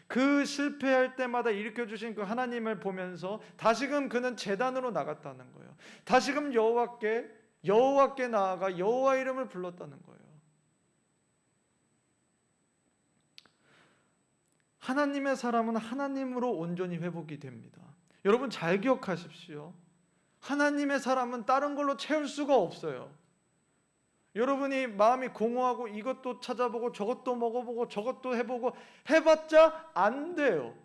C: 그 실패할 때마다 일으켜 주신 그 하나님을 보면서 다시금 그는 제단으로 나갔다는 거예요. 다시금 여호와께 나아가 여호와 이름을 불렀다는 거예요. 하나님의 사람은 하나님으로 온전히 회복이 됩니다. 여러분 잘 기억하십시오. 하나님의 사람은 다른 걸로 채울 수가 없어요. 여러분이 마음이 공허하고 이것도 찾아보고 저것도 먹어보고 저것도 해보고 해봤자 안 돼요.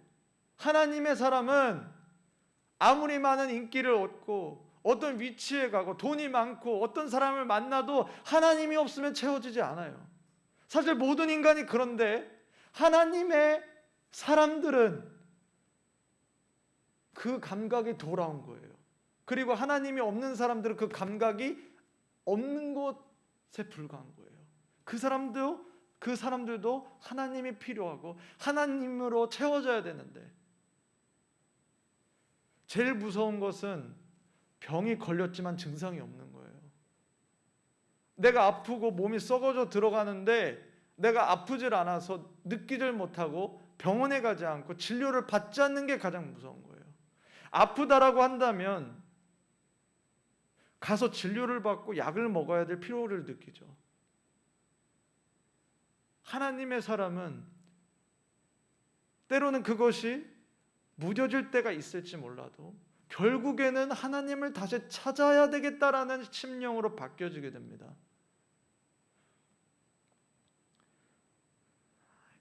C: 하나님의 사람은 아무리 많은 인기를 얻고 어떤 위치에 가고 돈이 많고 어떤 사람을 만나도 하나님이 없으면 채워지지 않아요. 사실 모든 인간이 그런데 하나님의 사람들은 그 감각이 돌아온 거예요. 그리고 하나님이 없는 사람들은 그 감각이 없는 것에 불과한 거예요. 그 사람들도 하나님이 필요하고 하나님으로 채워져야 되는데, 제일 무서운 것은 병이 걸렸지만 증상이 없는 거예요. 내가 아프고 몸이 썩어져 들어가는데 내가 아프질 않아서 느끼질 못하고 병원에 가지 않고 진료를 받지 않는 게 가장 무서운 거예요. 아프다라고 한다면 가서 진료를 받고 약을 먹어야 될 필요를 느끼죠. 하나님의 사람은 때로는 그것이 무뎌질 때가 있을지 몰라도 결국에는 하나님을 다시 찾아야 되겠다라는 심령으로 바뀌어지게 됩니다.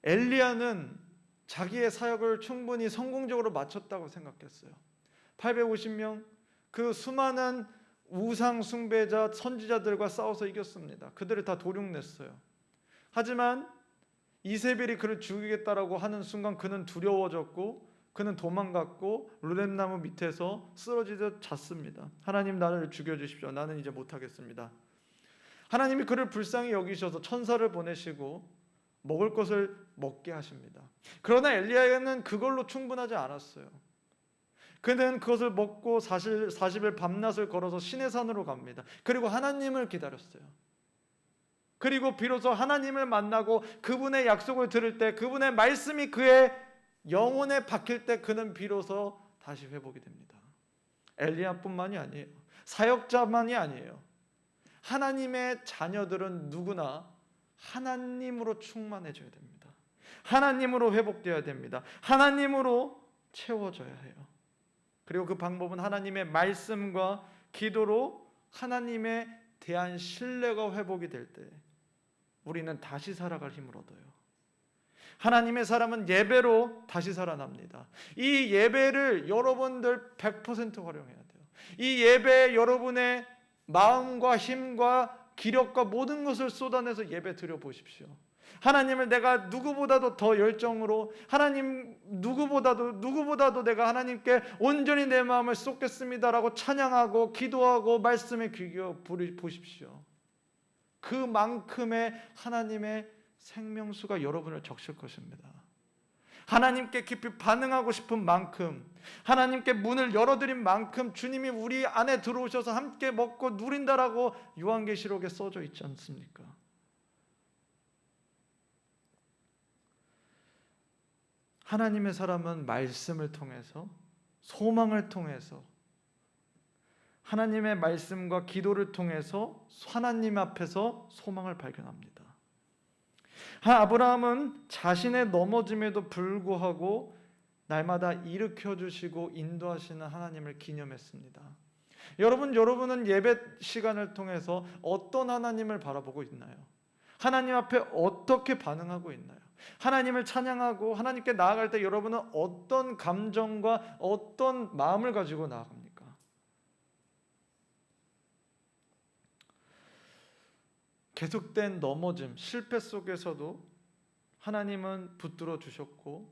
C: 엘리야는 자기의 사역을 충분히 성공적으로 마쳤다고 생각했어요. 850명 그 수많은 우상 숭배자 선지자들과 싸워서 이겼습니다. 그들을 다 도륙냈어요. 하지만 이세벨이 그를 죽이겠다라고 하는 순간 그는 두려워졌고 그는 도망갔고 르뎀나무 밑에서 쓰러지듯 잤습니다. 하나님 나를 죽여주십시오. 나는 이제 못하겠습니다. 하나님이 그를 불쌍히 여기셔서 천사를 보내시고 먹을 것을 먹게 하십니다. 그러나 엘리야는 그걸로 충분하지 않았어요. 그는 그것을 먹고 40일 밤낮을 걸어서 시내산으로 갑니다. 그리고 하나님을 기다렸어요. 그리고 비로소 하나님을 만나고 그분의 약속을 들을 때, 그분의 말씀이 그의 영혼에 박힐 때 그는 비로소 다시 회복이 됩니다. 엘리야뿐만이 아니에요. 사역자만이 아니에요. 하나님의 자녀들은 누구나 하나님으로 충만해져야 됩니다. 하나님으로 회복되어야 됩니다. 하나님으로 채워져야 해요. 그리고 그 방법은 하나님의 말씀과 기도로 하나님에 대한 신뢰가 회복이 될 때 우리는 다시 살아갈 힘을 얻어요. 하나님의 사람은 예배로 다시 살아납니다. 이 예배를 여러분들 100% 활용해야 돼요. 이 예배에 여러분의 마음과 힘과 기력과 모든 것을 쏟아내서 예배 드려 보십시오. 하나님을 내가 누구보다도 더 열정으로, 하나님 누구보다도 내가 하나님께 온전히 내 마음을 쏟겠습니다라고 찬양하고 기도하고 말씀에 귀 기울여 보십시오. 그만큼의 하나님의 생명수가 여러분을 적실 것입니다. 하나님께 깊이 반응하고 싶은 만큼, 하나님께 문을 열어드린 만큼 주님이 우리 안에 들어오셔서 함께 먹고 누린다라고 요한계시록에 써져 있지 않습니까? 하나님의 사람은 말씀을 통해서, 소망을 통해서, 하나님의 말씀과 기도를 통해서 하나님 앞에서 소망을 발견합니다. 아브라함은 자신의 넘어짐에도 불구하고 날마다 일으켜 주시고 인도하시는 하나님을 기념했습니다. 여러분은 예배 시간을 통해서 어떤 하나님을 바라보고 있나요? 하나님 앞에 어떻게 반응하고 있나요? 하나님을 찬양하고 하나님께 나아갈 때 여러분은 어떤 감정과 어떤 마음을 가지고 나아갑니까? 계속된 넘어짐, 실패 속에서도 하나님은 붙들어 주셨고,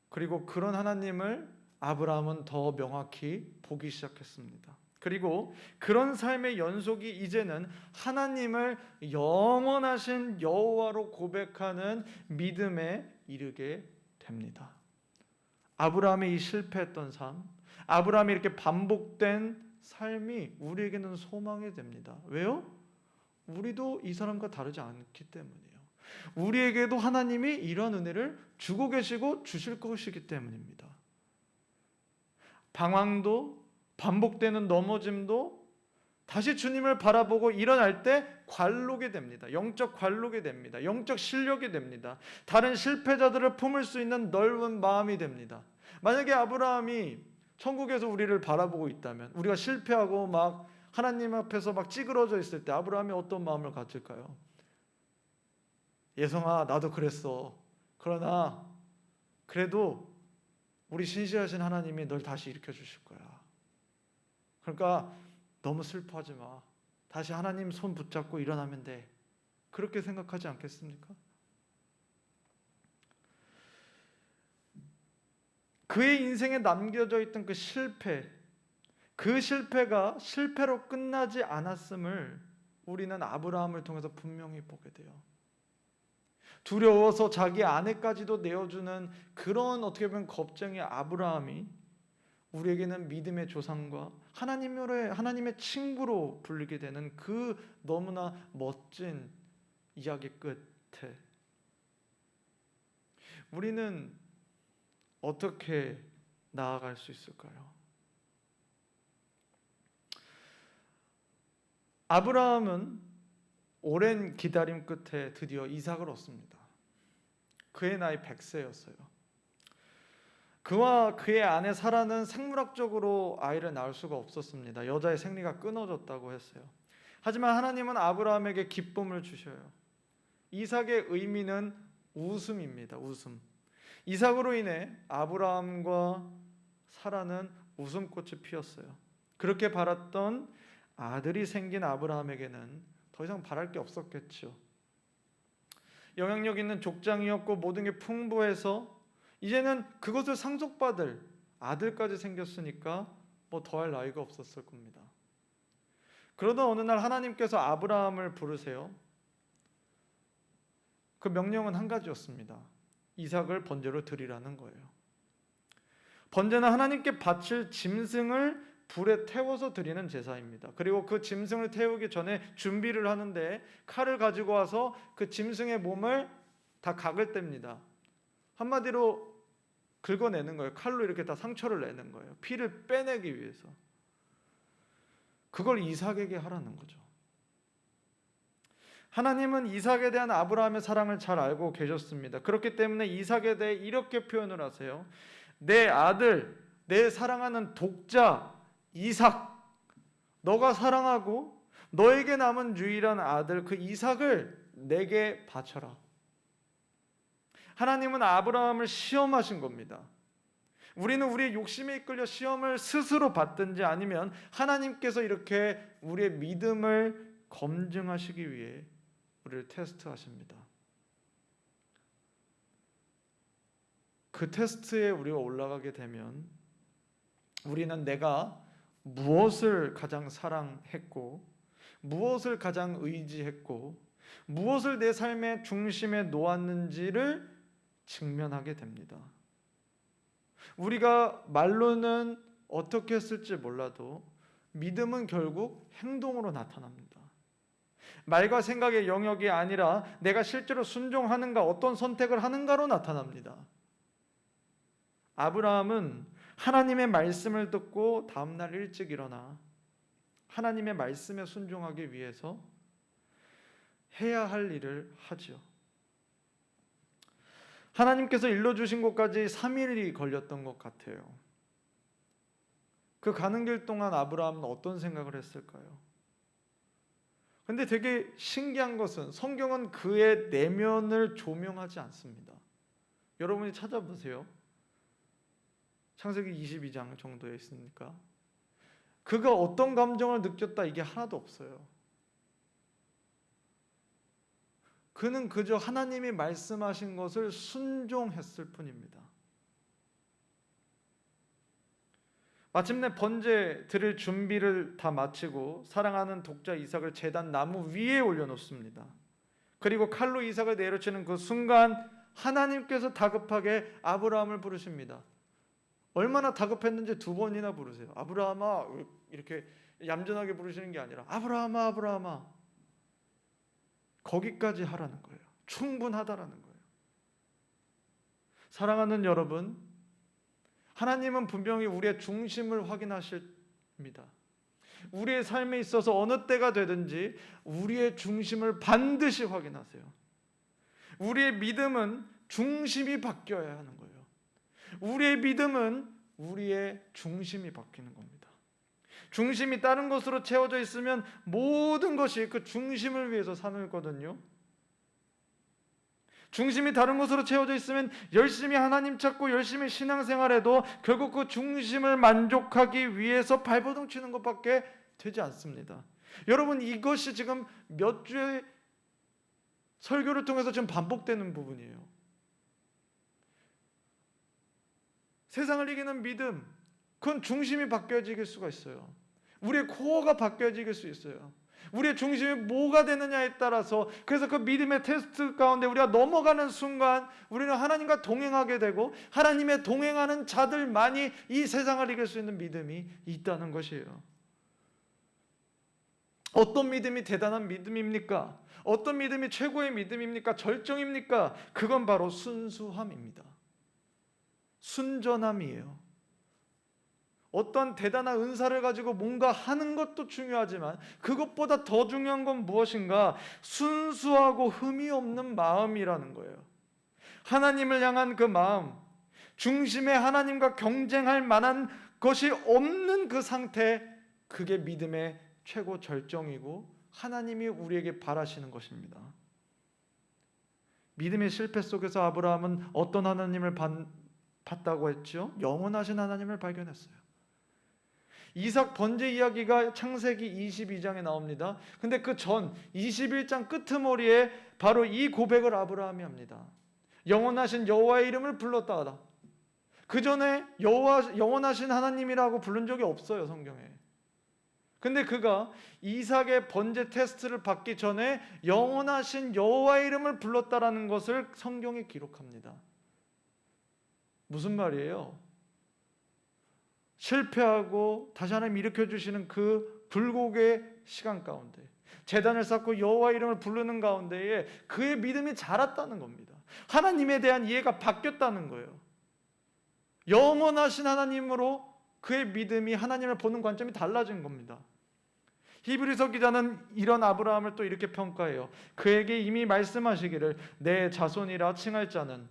C: 그리고 그런 하나님을 아브라함은 더 명확히 보기 시작했습니다. 그리고 그런 삶의 연속이 이제는 하나님을 영원하신 여호와로 고백하는 믿음에 이르게 됩니다. 아브라함의 이 실패했던 삶, 아브라함이 이렇게 반복된 삶이 우리에게는 소망이 됩니다. 왜요? 우리도 이 사람과 다르지 않기 때문이에요. 우리에게도 하나님이 이런 은혜를 주고 계시고 주실 것이기 때문입니다. 방황도, 반복되는 넘어짐도 다시 주님을 바라보고 일어날 때 관록이 됩니다. 영적 관록이 됩니다. 영적 실력이 됩니다. 다른 실패자들을 품을 수 있는 넓은 마음이 됩니다. 만약에 아브라함이 천국에서 우리를 바라보고 있다면, 우리가 실패하고 막 하나님 앞에서 막 찌그러져 있을 때 아브라함이 어떤 마음을 가질까요? 예성아, 나도 그랬어. 그러나 그래도 우리 신실하신 하나님이 널 다시 일으켜 주실 거야. 그러니까 너무 슬퍼하지 마. 다시 하나님 손 붙잡고 일어나면 돼. 그렇게 생각하지 않겠습니까? 그의 인생에 남겨져 있던 그 실패, 그 실패가 실패로 끝나지 않았음을 우리는 아브라함을 통해서 분명히 보게 돼요. 두려워서 자기 아내까지도 내어주는 그런 어떻게 보면 겁쟁이 아브라함이 우리에게는 믿음의 조상과 하나님의 친구로 불리게 되는 그 너무나 멋진 이야기 끝에 우리는 어떻게 나아갈 수 있을까요? 아브라함은 오랜 기다림 끝에 드디어 이삭을 얻습니다. 그의 나이 100세였어요. 그와 그의 아내 사라는 생물학적으로 아이를 낳을 수가 없었습니다. 여자의 생리가 끊어졌다고 했어요. 하지만 하나님은 아브라함에게 기쁨을 주셔요. 이삭의 의미는 웃음입니다. 웃음. 이삭으로 인해 아브라함과 사라는 웃음꽃이 피었어요. 그렇게 바랐던 아들이 생긴 아브라함에게는 더 이상 바랄 게 없었겠죠. 영향력 있는 족장이었고 모든 게 풍부해서 이제는 그것을 상속받을 아들까지 생겼으니까 뭐 더할 나위가 없었을 겁니다. 그러던 어느 날 하나님께서 아브라함을 부르세요. 그 명령은 한 가지였습니다. 이삭을 번제로 드리라는 거예요. 번제는 하나님께 바칠 짐승을 불에 태워서 드리는 제사입니다. 그리고 그 짐승을 태우기 전에 준비를 하는데 칼을 가지고 와서 그 짐승의 몸을 다 각을 뗍니다. 한마디로 긁어내는 거예요. 칼로 이렇게 다 상처를 내는 거예요. 피를 빼내기 위해서. 그걸 이삭에게 하라는 거죠. 하나님은 이삭에 대한 아브라함의 사랑을 잘 알고 계셨습니다. 그렇기 때문에 이삭에 대해 이렇게 표현을 하세요. 내 아들, 내 사랑하는 독자 이삭, 너가 사랑하고 너에게 남은 유일한 아들 그 이삭을 내게 바쳐라. 하나님은 아브라함을 시험하신 겁니다. 우리는 우리의 욕심에 이끌려 시험을 스스로 받든지 아니면 하나님께서 이렇게 우리의 믿음을 검증하시기 위해 우리를 테스트하십니다. 그 테스트에 우리가 올라가게 되면 우리는 내가 무엇을 가장 사랑했고 무엇을 가장 의지했고 무엇을 내 삶의 중심에 놓았는지를 직면하게 됩니다. 우리가 말로는 어떻게 했을지 몰라도 믿음은 결국 행동으로 나타납니다. 말과 생각의 영역이 아니라 내가 실제로 순종하는가 어떤 선택을 하는가로 나타납니다. 아브라함은 하나님의 말씀을 듣고 다음날 일찍 일어나 하나님의 말씀에 순종하기 위해서 해야 할 일을 하죠. 하나님께서 일러주신 곳까지 3일이 걸렸던 것 같아요. 그 가는 길 동안 아브라함은 어떤 생각을 했을까요? 근데 되게 신기한 것은 성경은 그의 내면을 조명하지 않습니다. 여러분이 찾아보세요. 창세기 22장 정도에 있으니까 그가 어떤 감정을 느꼈다 이게 하나도 없어요. 그는 그저 하나님이 말씀하신 것을 순종했을 뿐입니다. 마침내 번제 드릴 준비를 다 마치고 사랑하는 독자 이삭을 제단 나무 위에 올려놓습니다. 그리고 칼로 이삭을 내려치는 그 순간 하나님께서 다급하게 아브라함을 부르십니다. 얼마나 다급했는지 2번이나 부르세요. 아브라함아, 이렇게 얌전하게 부르시는 게 아니라 아브라함아, 아브라함아. 거기까지 하라는 거예요. 충분하다라는 거예요. 사랑하는 여러분, 하나님은 분명히 우리의 중심을 확인하십니다. 우리의 삶에 있어서 어느 때가 되든지 우리의 중심을 반드시 확인하세요. 우리의 믿음은 중심이 바뀌어야 하는 거예요. 우리의 믿음은 우리의 중심이 바뀌는 겁니다. 중심이 다른 것으로 채워져 있으면 모든 것이 그 중심을 위해서 사는 거거든요. 중심이 다른 것으로 채워져 있으면 열심히 하나님 찾고 열심히 신앙생활해도 결국 그 중심을 만족하기 위해서 발버둥 치는 것밖에 되지 않습니다. 여러분, 이것이 지금 몇 주의 설교를 통해서 지금 반복되는 부분이에요. 세상을 이기는 믿음, 그건 중심이 바뀌어질 수가 있어요. 우리의 코어가 바뀌어질 수 있어요. 우리의 중심이 뭐가 되느냐에 따라서, 그래서 그 믿음의 테스트 가운데 우리가 넘어가는 순간 우리는 하나님과 동행하게 되고 하나님의 동행하는 자들만이 이 세상을 이길 수 있는 믿음이 있다는 것이에요. 어떤 믿음이 대단한 믿음입니까? 어떤 믿음이 최고의 믿음입니까? 절정입니까? 그건 바로 순수함입니다. 순전함이에요. 어떤 대단한 은사를 가지고 뭔가 하는 것도 중요하지만 그것보다 더 중요한 건 무엇인가? 순수하고 흠이 없는 마음이라는 거예요. 하나님을 향한 그 마음, 중심에 하나님과 경쟁할 만한 것이 없는 그 상태, 그게 믿음의 최고 절정이고 하나님이 우리에게 바라시는 것입니다. 믿음의 실패 속에서 아브라함은 어떤 하나님을 봤다고 했죠? 영원하신 하나님을 발견했어요. 이삭 번제 이야기가 창세기 22장에 나옵니다. 근데 그 전 21장 끄트머리에 바로 이 고백을 아브라함이 합니다. 영원하신 여호와의 이름을 불렀다. 그 전에 영원하신 하나님이라고 부른 적이 없어요, 성경에. 근데 그가 이삭의 번제 테스트를 받기 전에 영원하신 여호와의 이름을 불렀다라는 것을 성경에 기록합니다. 무슨 말이에요? 실패하고 다시 하나님 일으켜 주시는 그 불고의 시간 가운데, 제단을 쌓고 여호와 이름을 부르는 가운데에 그의 믿음이 자랐다는 겁니다. 하나님에 대한 이해가 바뀌었다는 거예요. 영원하신 하나님으로 그의 믿음이, 하나님을 보는 관점이 달라진 겁니다. 히브리서 기자는 이런 아브라함을 또 이렇게 평가해요. 그에게 이미 말씀하시기를 내 자손이라 칭할 자는,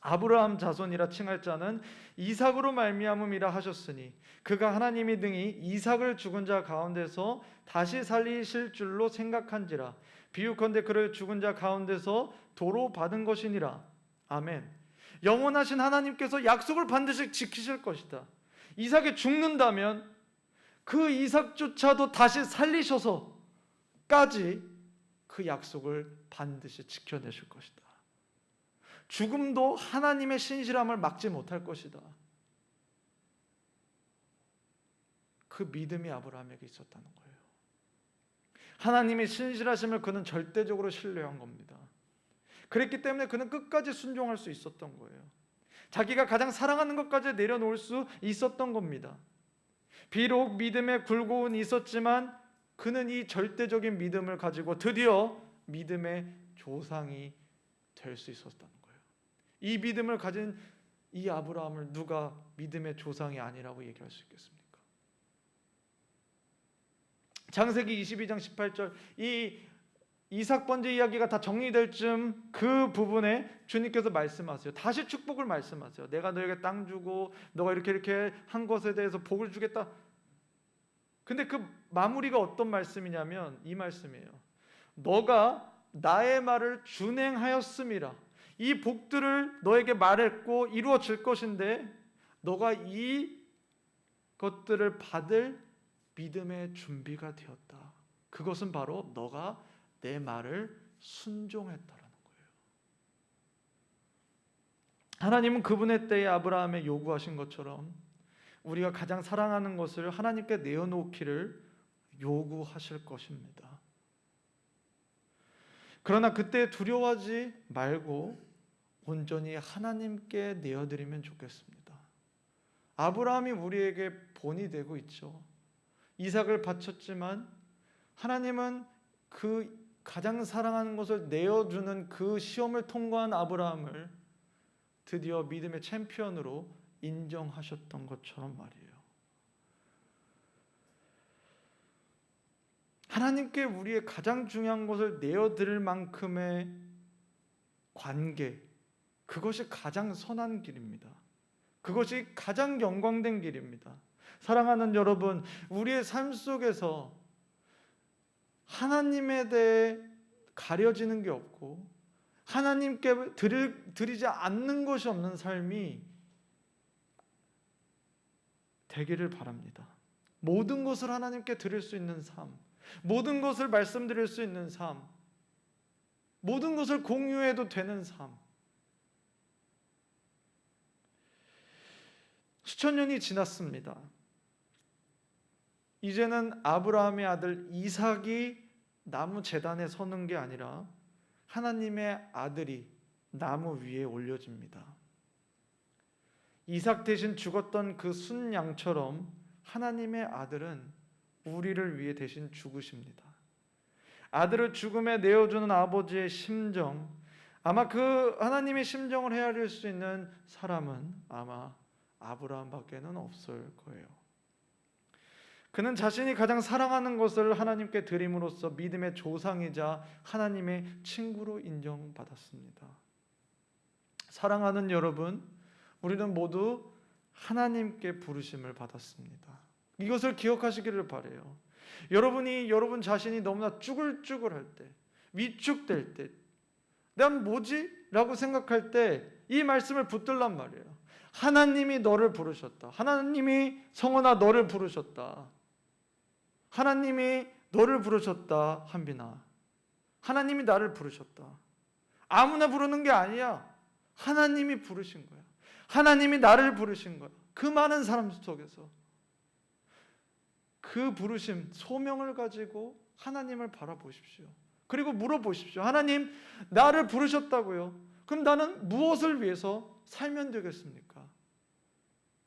C: 아브라함 자손이라 칭할 자는 이삭으로 말미암음이라 하셨으니 그가 하나님이 등이 이삭을 죽은 자 가운데서 다시 살리실 줄로 생각한지라. 비유컨대 그를 죽은 자 가운데서 도로 받은 것이니라. 아멘. 영원하신 하나님께서 약속을 반드시 지키실 것이다. 이삭이 죽는다면 그 이삭조차도 다시 살리셔서까지 그 약속을 반드시 지켜내실 것이다. 죽음도 하나님의 신실함을 막지 못할 것이다. 그 믿음이 아브라함에게 있었다는 거예요. 하나님의 신실하심을 그는 절대적으로 신뢰한 겁니다. 그랬기 때문에 그는 끝까지 순종할 수 있었던 거예요. 자기가 가장 사랑하는 것까지 내려놓을 수 있었던 겁니다. 비록 믿음의 굴곡은 있었지만 그는 이 절대적인 믿음을 가지고 드디어 믿음의 조상이 될 수 있었다는 거예요. 이 믿음을 가진 이 아브라함을 누가 믿음의 조상이 아니라고 얘기할 수 있겠습니까? 창세기 22장 18절, 이 이삭 번제 이야기가 다 정리될 즈음 그 부분에 주님께서 말씀하세요. 다시 축복을 말씀하세요. 내가 너에게 땅 주고 너가 이렇게 한 것에 대해서 복을 주겠다. 근데 그 마무리가 어떤 말씀이냐면 이 말씀이에요. 너가 나의 말을 준행하였음이라. 이 복들을 너에게 말했고 이루어질 것인데 너가 이 것들을 받을 믿음의 준비가 되었다. 그것은 바로 너가 내 말을 순종했다라는 거예요. 하나님은 그분의 때에 아브라함에 요구하신 것처럼 우리가 가장 사랑하는 것을 하나님께 내어놓기를 요구하실 것입니다. 그러나 그때 두려워하지 말고 온전히 하나님께 내어드리면 좋겠습니다. 아브라함이 우리에게 본이 되고 있죠. 이삭을 바쳤지만 하나님은 그 가장 사랑하는 것을 내어주는 그 시험을 통과한 아브라함을 드디어 믿음의 챔피언으로 인정하셨던 것처럼 말이에요. 하나님께 우리의 가장 중요한 것을 내어드릴 만큼의 관계, 그것이 가장 선한 길입니다. 그것이 가장 영광된 길입니다. 사랑하는 여러분, 우리의 삶 속에서 하나님에 대해 가려지는 게 없고 하나님께 드리지 않는 것이 없는 삶이 되기를 바랍니다. 모든 것을 하나님께 드릴 수 있는 삶, 모든 것을 말씀드릴 수 있는 삶, 모든 것을 공유해도 되는 삶. 수천 년이 지났습니다. 이제는 아브라함의 아들 이삭이 나무 제단에 서는 게 아니라 하나님의 아들이 나무 위에 올려집니다. 이삭 대신 죽었던 그 순양처럼 하나님의 아들은 우리를 위해 대신 죽으십니다. 아들을 죽음에 내어주는 아버지의 심정, 아마 그 하나님의 심정을 헤아릴 수 있는 사람은 아마 아브라함밖에는 없을 거예요. 그는 자신이 가장 사랑하는 것을 하나님께 드림으로써 믿음의 조상이자 하나님의 친구로 인정받았습니다. 사랑하는 여러분, 우리는 모두 하나님께 부르심을 받았습니다. 이것을 기억하시기를 바라요. 여러분 자신이 너무나 쭈글쭈글할 때, 위축될 때, 난 뭐지? 라고 생각할 때 이 말씀을 붙들란 말이에요. 하나님이 너를 부르셨다. 하나님이 성원아 너를 부르셨다. 하나님이 너를 부르셨다. 한빈아, 하나님이 나를 부르셨다. 아무나 부르는 게 아니야. 하나님이 부르신 거야. 하나님이 나를 부르신 거야. 그 많은 사람 속에서 그 부르심, 소명을 가지고 하나님을 바라보십시오. 그리고 물어보십시오. 하나님, 나를 부르셨다고요. 그럼 나는 무엇을 위해서 살면 되겠습니까?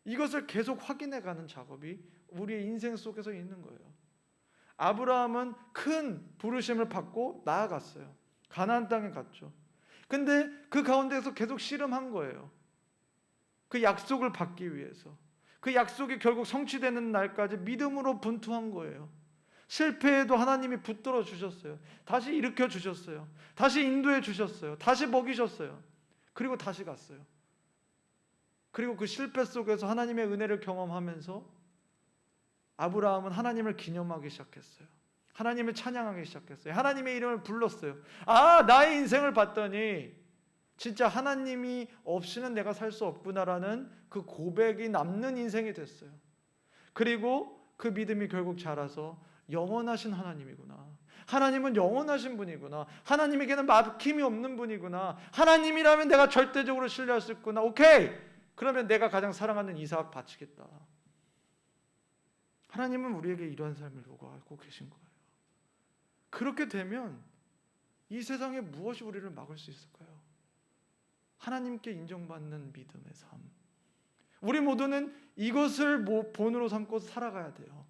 C: 이것을 계속 확인해가는 작업이 우리의 인생 속에서 있는 거예요. 아브라함은 큰 부르심을 받고 나아갔어요. 가나안 땅에 갔죠. 근데 그 가운데서 계속 씨름한 거예요. 그 약속을 받기 위해서. 그 약속이 결국 성취되는 날까지 믿음으로 분투한 거예요. 실패해도 하나님이 붙들어 주셨어요. 다시 일으켜 주셨어요. 다시 인도해 주셨어요. 다시 먹이셨어요. 그리고 다시 갔어요. 그리고 그 실패 속에서 하나님의 은혜를 경험하면서 아브라함은 하나님을 기념하기 시작했어요. 하나님을 찬양하기 시작했어요. 하나님의 이름을 불렀어요. 아, 나의 인생을 봤더니 진짜 하나님이 없이는 내가 살 수 없구나라는 그 고백이 남는 인생이 됐어요. 그리고 그 믿음이 결국 자라서 영원하신 하나님이구나. 하나님은 영원하신 분이구나. 하나님에게는 막힘이 없는 분이구나. 하나님이라면 내가 절대적으로 신뢰할 수 있구나. 오케이. 그러면 내가 가장 사랑하는 이삭 바치겠다. 하나님은 우리에게 이러한 삶을 요구하고 계신 거예요. 그렇게 되면 이 세상에 무엇이 우리를 막을 수 있을까요? 하나님께 인정받는 믿음의 삶. 우리 모두는 이것을 본으로 삼고 살아가야 돼요.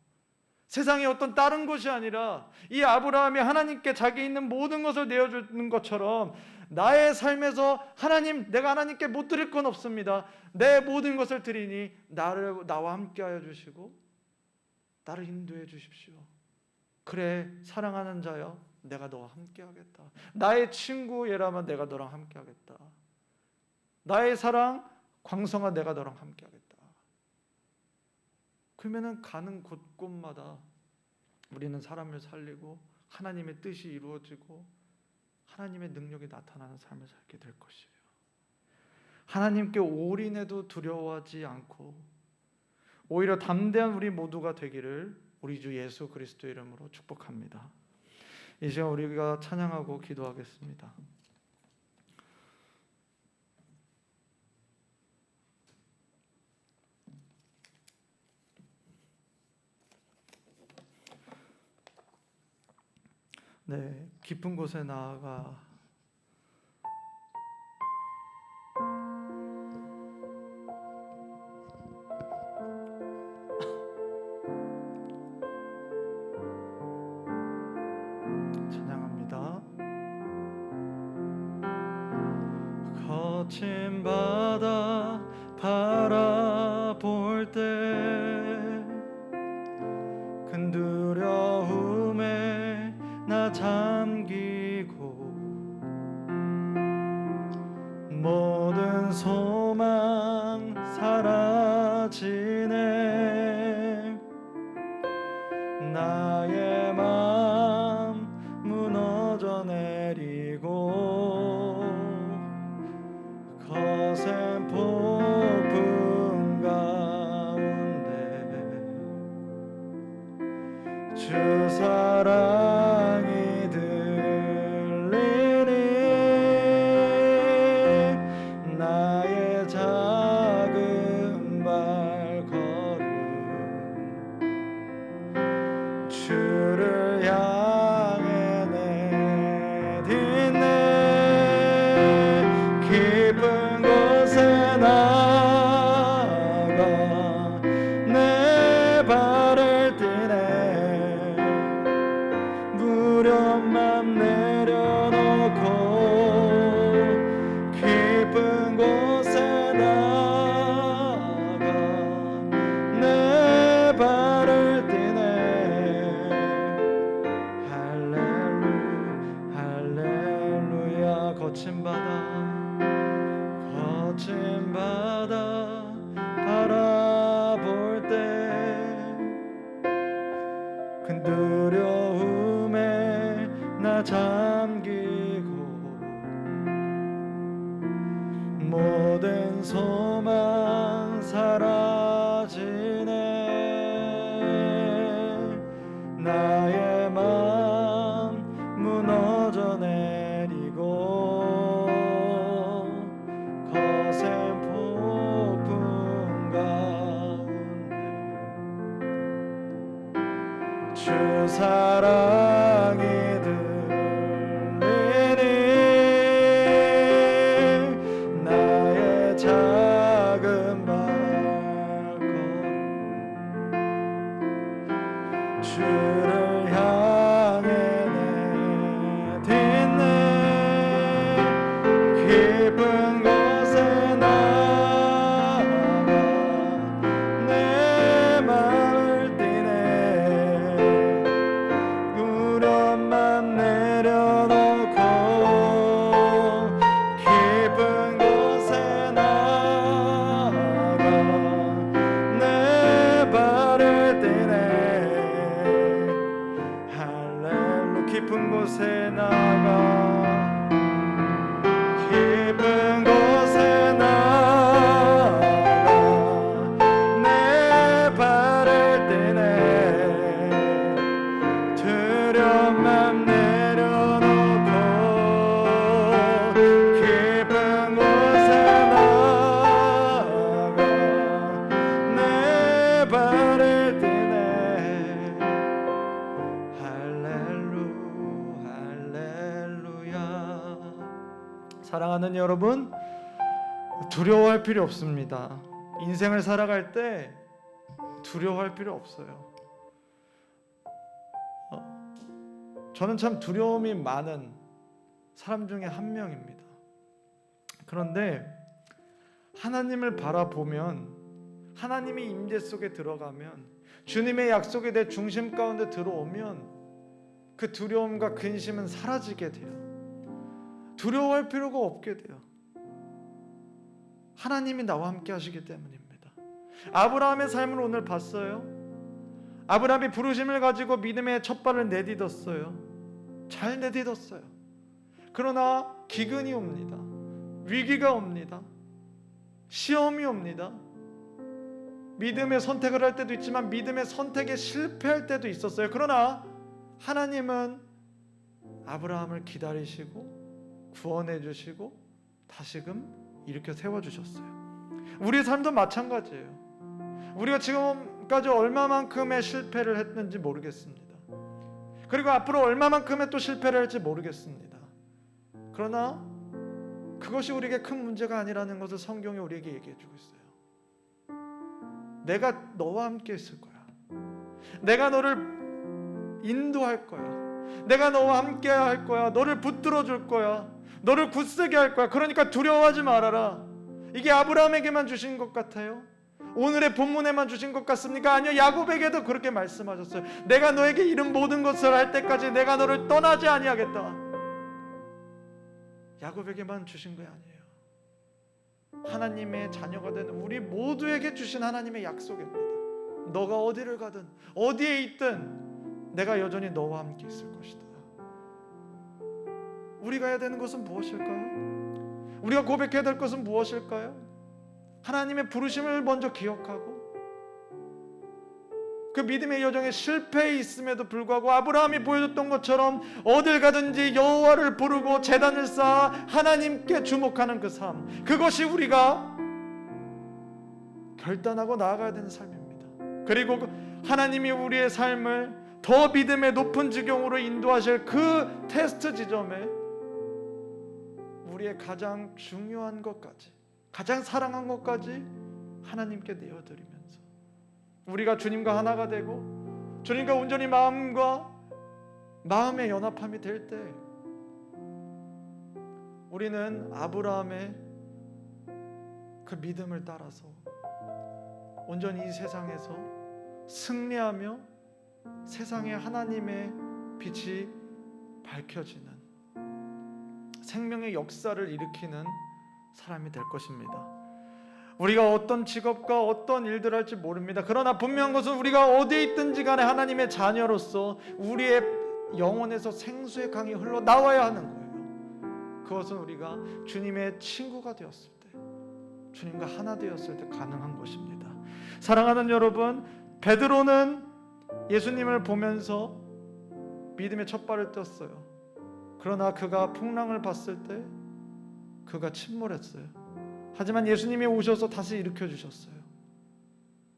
C: 세상에 어떤 다른 것이 아니라 이 아브라함이 하나님께 자기 있는 모든 것을 내어주는 것처럼 나의 삶에서 하나님, 내가 하나님께 못 드릴 건 없습니다. 내 모든 것을 드리니 나와 함께하여 주시고 나를 인도해 주십시오. 그래, 사랑하는 자여, 내가 너와 함께하겠다. 나의 친구 예라면 내가 너랑 함께하겠다. 나의 사랑 광성아, 내가 너랑 함께하겠다. 그러면은 가는 곳곳마다 우리는 사람을 살리고 하나님의 뜻이 이루어지고 하나님의 능력이 나타나는 삶을 살게 될 것이에요. 하나님께 올인해도 두려워하지 않고 오히려 담대한 우리 모두가 되기를 우리 주 예수 그리스도의 이름으로 축복합니다. 이 시간 우리가 찬양하고 기도하겠습니다. 네, 깊은 곳에 나아가 찬양합니다. 거친 바다 바라볼 때 큰 두려움에 나 잠기고 모든 소망 사라지네. 나의 맘 무너져 내리고 거센 폭풍 가운데 주 사랑이 들리니 나의 작은 발걸음 주를 향해 내딛네. 깊은 곳에 나아가 내 발을 띠네. 무렴만 내려놓고 깊은 곳에 나아가 내 발을 띠네. 할렐루야. 거친 바다 큰 두려움에 나 잠기고 모든 소망 사라지네. 나의 맘 무너져 내리고 거센 폭풍 가운데 주 사랑이 들리니 나의 작은 발걸음 주를 향해 내딛네. 깊은 곳에 나가 내 맘을 띠네. 두려움만 내려놓고 깊은 곳에 나가 내 발을 띠네. 할렐루야. 깊은 곳에 나가 깊은 곳에 나가 내 발을 떼네. 두려움만 내려놓고 깊은 곳에 나가 내 발을 떼네. 할렐루야. 사랑하는 여러분, 두려워할 필요 없습니다. 인생을 살아갈 때 두려워할 필요 없어요. 저는 참 두려움이 많은 사람 중에 한 명입니다. 그런데 하나님을 바라보면, 하나님의 임재 속에 들어가면, 주님의 약속에 내 중심 가운데 들어오면 그 두려움과 근심은 사라지게 돼요. 두려워할 필요가 없게 돼요. 하나님이 나와 함께 하시기 때문입니다. 아브라함의 삶을 오늘 봤어요. 아브라함이 부르심을 가지고 믿음의 첫 발을 내딛었어요. 잘 내딛었어요. 그러나 기근이 옵니다. 위기가 옵니다. 시험이 옵니다. 믿음의 선택을 할 때도 있지만 믿음의 선택에 실패할 때도 있었어요. 그러나 하나님은 아브라함을 기다리시고 구원해 주시고 다시금 일으켜 세워주셨어요. 우리의 삶도 마찬가지예요. 우리가 지금까지 얼마만큼의 실패를 했는지 모르겠습니다. 그리고 앞으로 얼마만큼의 또 실패를 할지 모르겠습니다. 그러나 그것이 우리에게 큰 문제가 아니라는 것을 성경이 우리에게 얘기해 주고 있어요. 내가 너와 함께 있을 거야. 내가 너를 인도할 거야. 내가 너와 함께 할 거야. 너를 붙들어 줄 거야. 너를 굳세게 할 거야. 그러니까 두려워하지 말아라. 이게 아브라함에게만 주신 것 같아요? 오늘의 본문에만 주신 것 같습니까? 아니요, 야곱에게도 그렇게 말씀하셨어요. 내가 너에게 이룬 모든 것을 할 때까지 내가 너를 떠나지 아니하겠다. 야곱에게만 주신 게 아니에요. 하나님의 자녀가 되는 우리 모두에게 주신 하나님의 약속입니다. 너가 어디를 가든 어디에 있든 내가 여전히 너와 함께 있을 것이다. 우리가 해야 되는 것은 무엇일까요? 우리가 고백해야 될 것은 무엇일까요? 하나님의 부르심을 먼저 기억하고 그 믿음의 여정에 실패에 있음에도 불구하고 아브라함이 보여줬던 것처럼 어딜 가든지 여호와를 부르고 제단을 쌓아 하나님께 주목하는 그 삶, 그것이 우리가 결단하고 나아가야 되는 삶입니다. 그리고 하나님이 우리의 삶을 더 믿음의 높은 지경으로 인도하실 그 테스트 지점에 우리의 가장 중요한 것까지, 가장 사랑한 것까지 하나님께 내어드리면서 우리가 주님과 하나가 되고 주님과 온전히 마음의 연합함이 될 때 우리는 아브라함의 그 믿음을 따라서 온전히 이 세상에서 승리하며 세상에 하나님의 빛이 밝혀지는 생명의 역사를 일으키는 사람이 될 것입니다. 우리가 어떤 직업과 어떤 일들을 할지 모릅니다. 그러나 분명한 것은 우리가 어디에 있든지 간에 하나님의 자녀로서 우리의 영혼에서 생수의 강이 흘러나와야 하는 거예요. 그것은 우리가 주님의 친구가 되었을 때, 주님과 하나 되었을 때 가능한 것입니다. 사랑하는 여러분, 베드로는 예수님을 보면서 믿음의 첫 발을 떴어요. 그러나 그가 풍랑을 봤을 때 그가 침몰했어요. 하지만 예수님이 오셔서 다시 일으켜 주셨어요.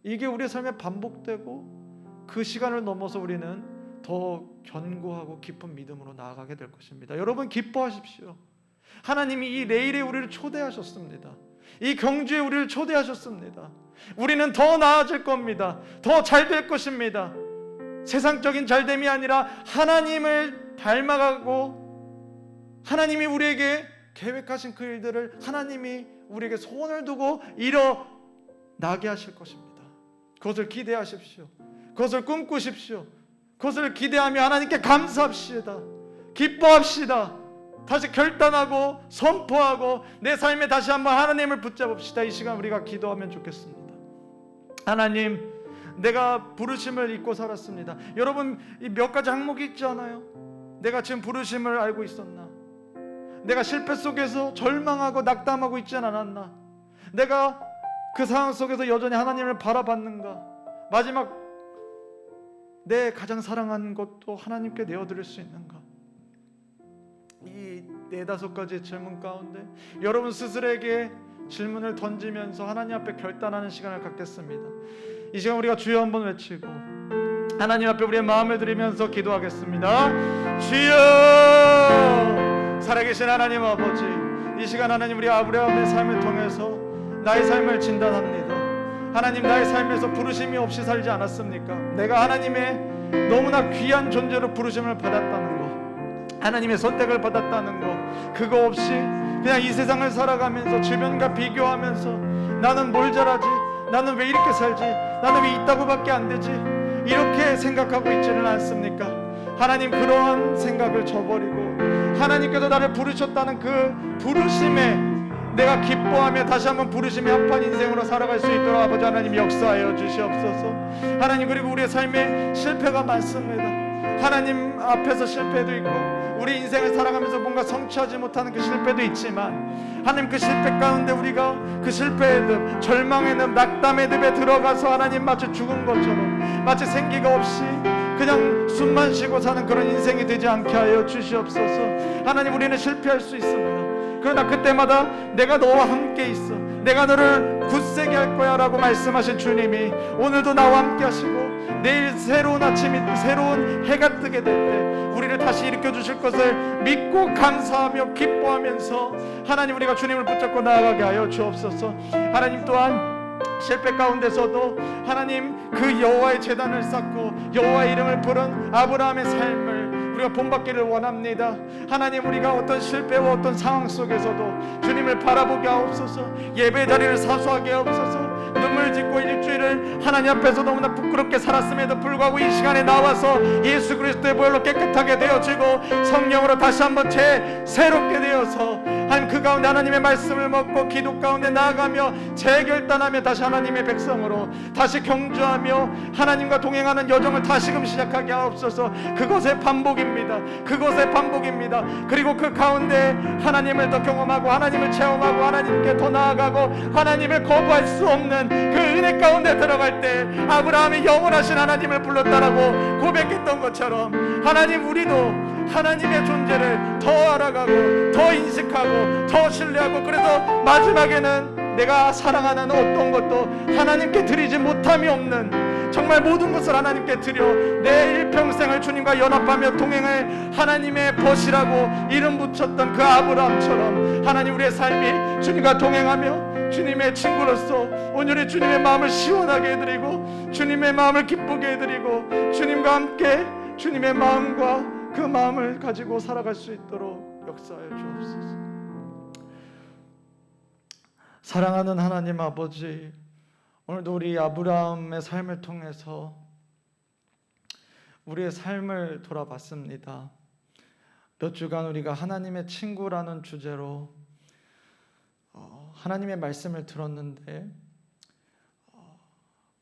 C: 이게 우리의 삶에 반복되고 그 시간을 넘어서 우리는 더 견고하고 깊은 믿음으로 나아가게 될 것입니다. 여러분, 기뻐하십시오. 하나님이 이 레일에 우리를 초대하셨습니다. 이 경주에 우리를 초대하셨습니다. 우리는 더 나아질 겁니다. 더 잘 될 것입니다. 세상적인 잘됨이 아니라 하나님을 닮아가고 하나님이 우리에게 계획하신 그 일들을 하나님이 우리에게 소원을 두고 이뤄나게 하실 것입니다. 그것을 기대하십시오. 그것을 꿈꾸십시오. 그것을 기대하며 하나님께 감사합시다. 기뻐합시다. 다시 결단하고 선포하고 내 삶에 다시 한번 하나님을 붙잡읍시다. 이 시간 우리가 기도하면 좋겠습니다. 하나님, 내가 부르심을 잊고 살았습니다. 여러분, 이 몇 가지 항목이 있지 않아요? 내가 지금 부르심을 알고 있었나? 내가 실패 속에서 절망하고 낙담하고 있지 않았나? 내가 그 상황 속에서 여전히 하나님을 바라봤는가? 마지막 내 가장 사랑하는 것도 하나님께 내어드릴 수 있는가? 이 4-5가지의 질문 가운데 여러분 스스로에게 질문을 던지면서 하나님 앞에 결단하는 시간을 갖겠습니다. 이 시간 우리가 주여 한번 외치고 하나님 앞에 우리의 마음을 드리면서 기도하겠습니다. 주여, 살아계신 하나님 아버지, 이 시간 하나님 우리 아브라함의 삶을 통해서 나의 삶을 진단합니다. 하나님, 나의 삶에서 부르심이 없이 살지 않았습니까? 내가 하나님의 너무나 귀한 존재로 부르심을 받았다는 거, 하나님의 선택을 받았다는 거, 그거 없이 그냥 이 세상을 살아가면서 주변과 비교하면서 나는 뭘 잘하지? 나는 왜 이렇게 살지? 나는 왜 있다고밖에 안 되지? 이렇게 생각하고 있지는 않습니까? 하나님, 그러한 생각을 저버리고 하나님께서 나를 부르셨다는 그 부르심에 내가 기뻐하며 다시 한번 부르심에 합한 인생으로 살아갈 수 있도록 아버지 하나님 역사하여 주시옵소서. 하나님, 그리고 우리의 삶에 실패가 많습니다. 하나님 앞에서 실패도 있고 우리 인생을 살아가면서 뭔가 성취하지 못하는 그 실패도 있지만 하나님, 그 실패 가운데 우리가 그 실패의 늪, 절망의 늪, 낙담의 늪에 들어가서 하나님 마치 죽은 것처럼 마치 생기가 없이 그냥 숨만 쉬고 사는 그런 인생이 되지 않게 하여 주시옵소서. 하나님, 우리는 실패할 수 있습니다. 그러나 그때마다 내가 너와 함께 있어, 내가 너를 굳세게 할 거야 라고 말씀하신 주님이 오늘도 나와 함께 하시고 내일 새로운 아침이, 새로운 해가 뜨게 될 때 우리를 다시 일으켜 주실 것을 믿고 감사하며 기뻐하면서 하나님, 우리가 주님을 붙잡고 나아가게 하여 주옵소서. 하나님, 또한 실패 가운데서도 하나님 그 여호와의 제단을 쌓고 여호와의 이름을 부른 아브라함의 삶을 우리가 본받기를 원합니다. 하나님, 우리가 어떤 실패와 어떤 상황 속에서도 주님을 바라보게 하옵소서. 예배 자리를 사수하게 하옵소서. 눈물 짓고 일주일을 하나님 앞에서 너무나 부끄럽게 살았음에도 불구하고 이 시간에 나와서 예수 그리스도의 보혈로 깨끗하게 되어지고 성령으로 다시 한번 새롭게 되어서 하나님 그 가운데 하나님의 말씀을 먹고 기도 가운데 나아가며 재결단하며 다시 하나님의 백성으로 다시 경주하며 하나님과 동행하는 여정을 다시금 시작하게 하옵소서. 그것의 반복입니다. 그것의 반복입니다. 그리고 그 가운데 하나님을 더 경험하고 하나님을 체험하고 하나님께 더 나아가고 하나님을 거부할 수 없는 그 은혜 가운데 들어갈 때 아브라함이 영원하신 하나님을 불렀다라고 고백했던 것처럼 하나님, 우리도 하나님의 존재를 더 알아가고 더 인식하고 더 신뢰하고 그래서 마지막에는 내가 사랑하는 어떤 것도 하나님께 드리지 못함이 없는 정말 모든 것을 하나님께 드려 내 일평생을 주님과 연합하며 동행을 하나님의 벗이라고 이름 붙였던 그 아브라함처럼 하나님, 우리의 삶이 주님과 동행하며 주님의 친구로서 오늘의 주님의 마음을 시원하게 해드리고 주님의 마음을 기쁘게 해드리고 주님과 함께 주님의 마음과 그 마음을 가지고 살아갈 수 있도록 역사하여 주옵소서. 사랑하는 하나님 아버지, 오늘도 우리 아브라함의 삶을 통해서 우리의 삶을 돌아봤습니다. 몇 주간 우리가 하나님의 친구라는 주제로 하나님의 말씀을 들었는데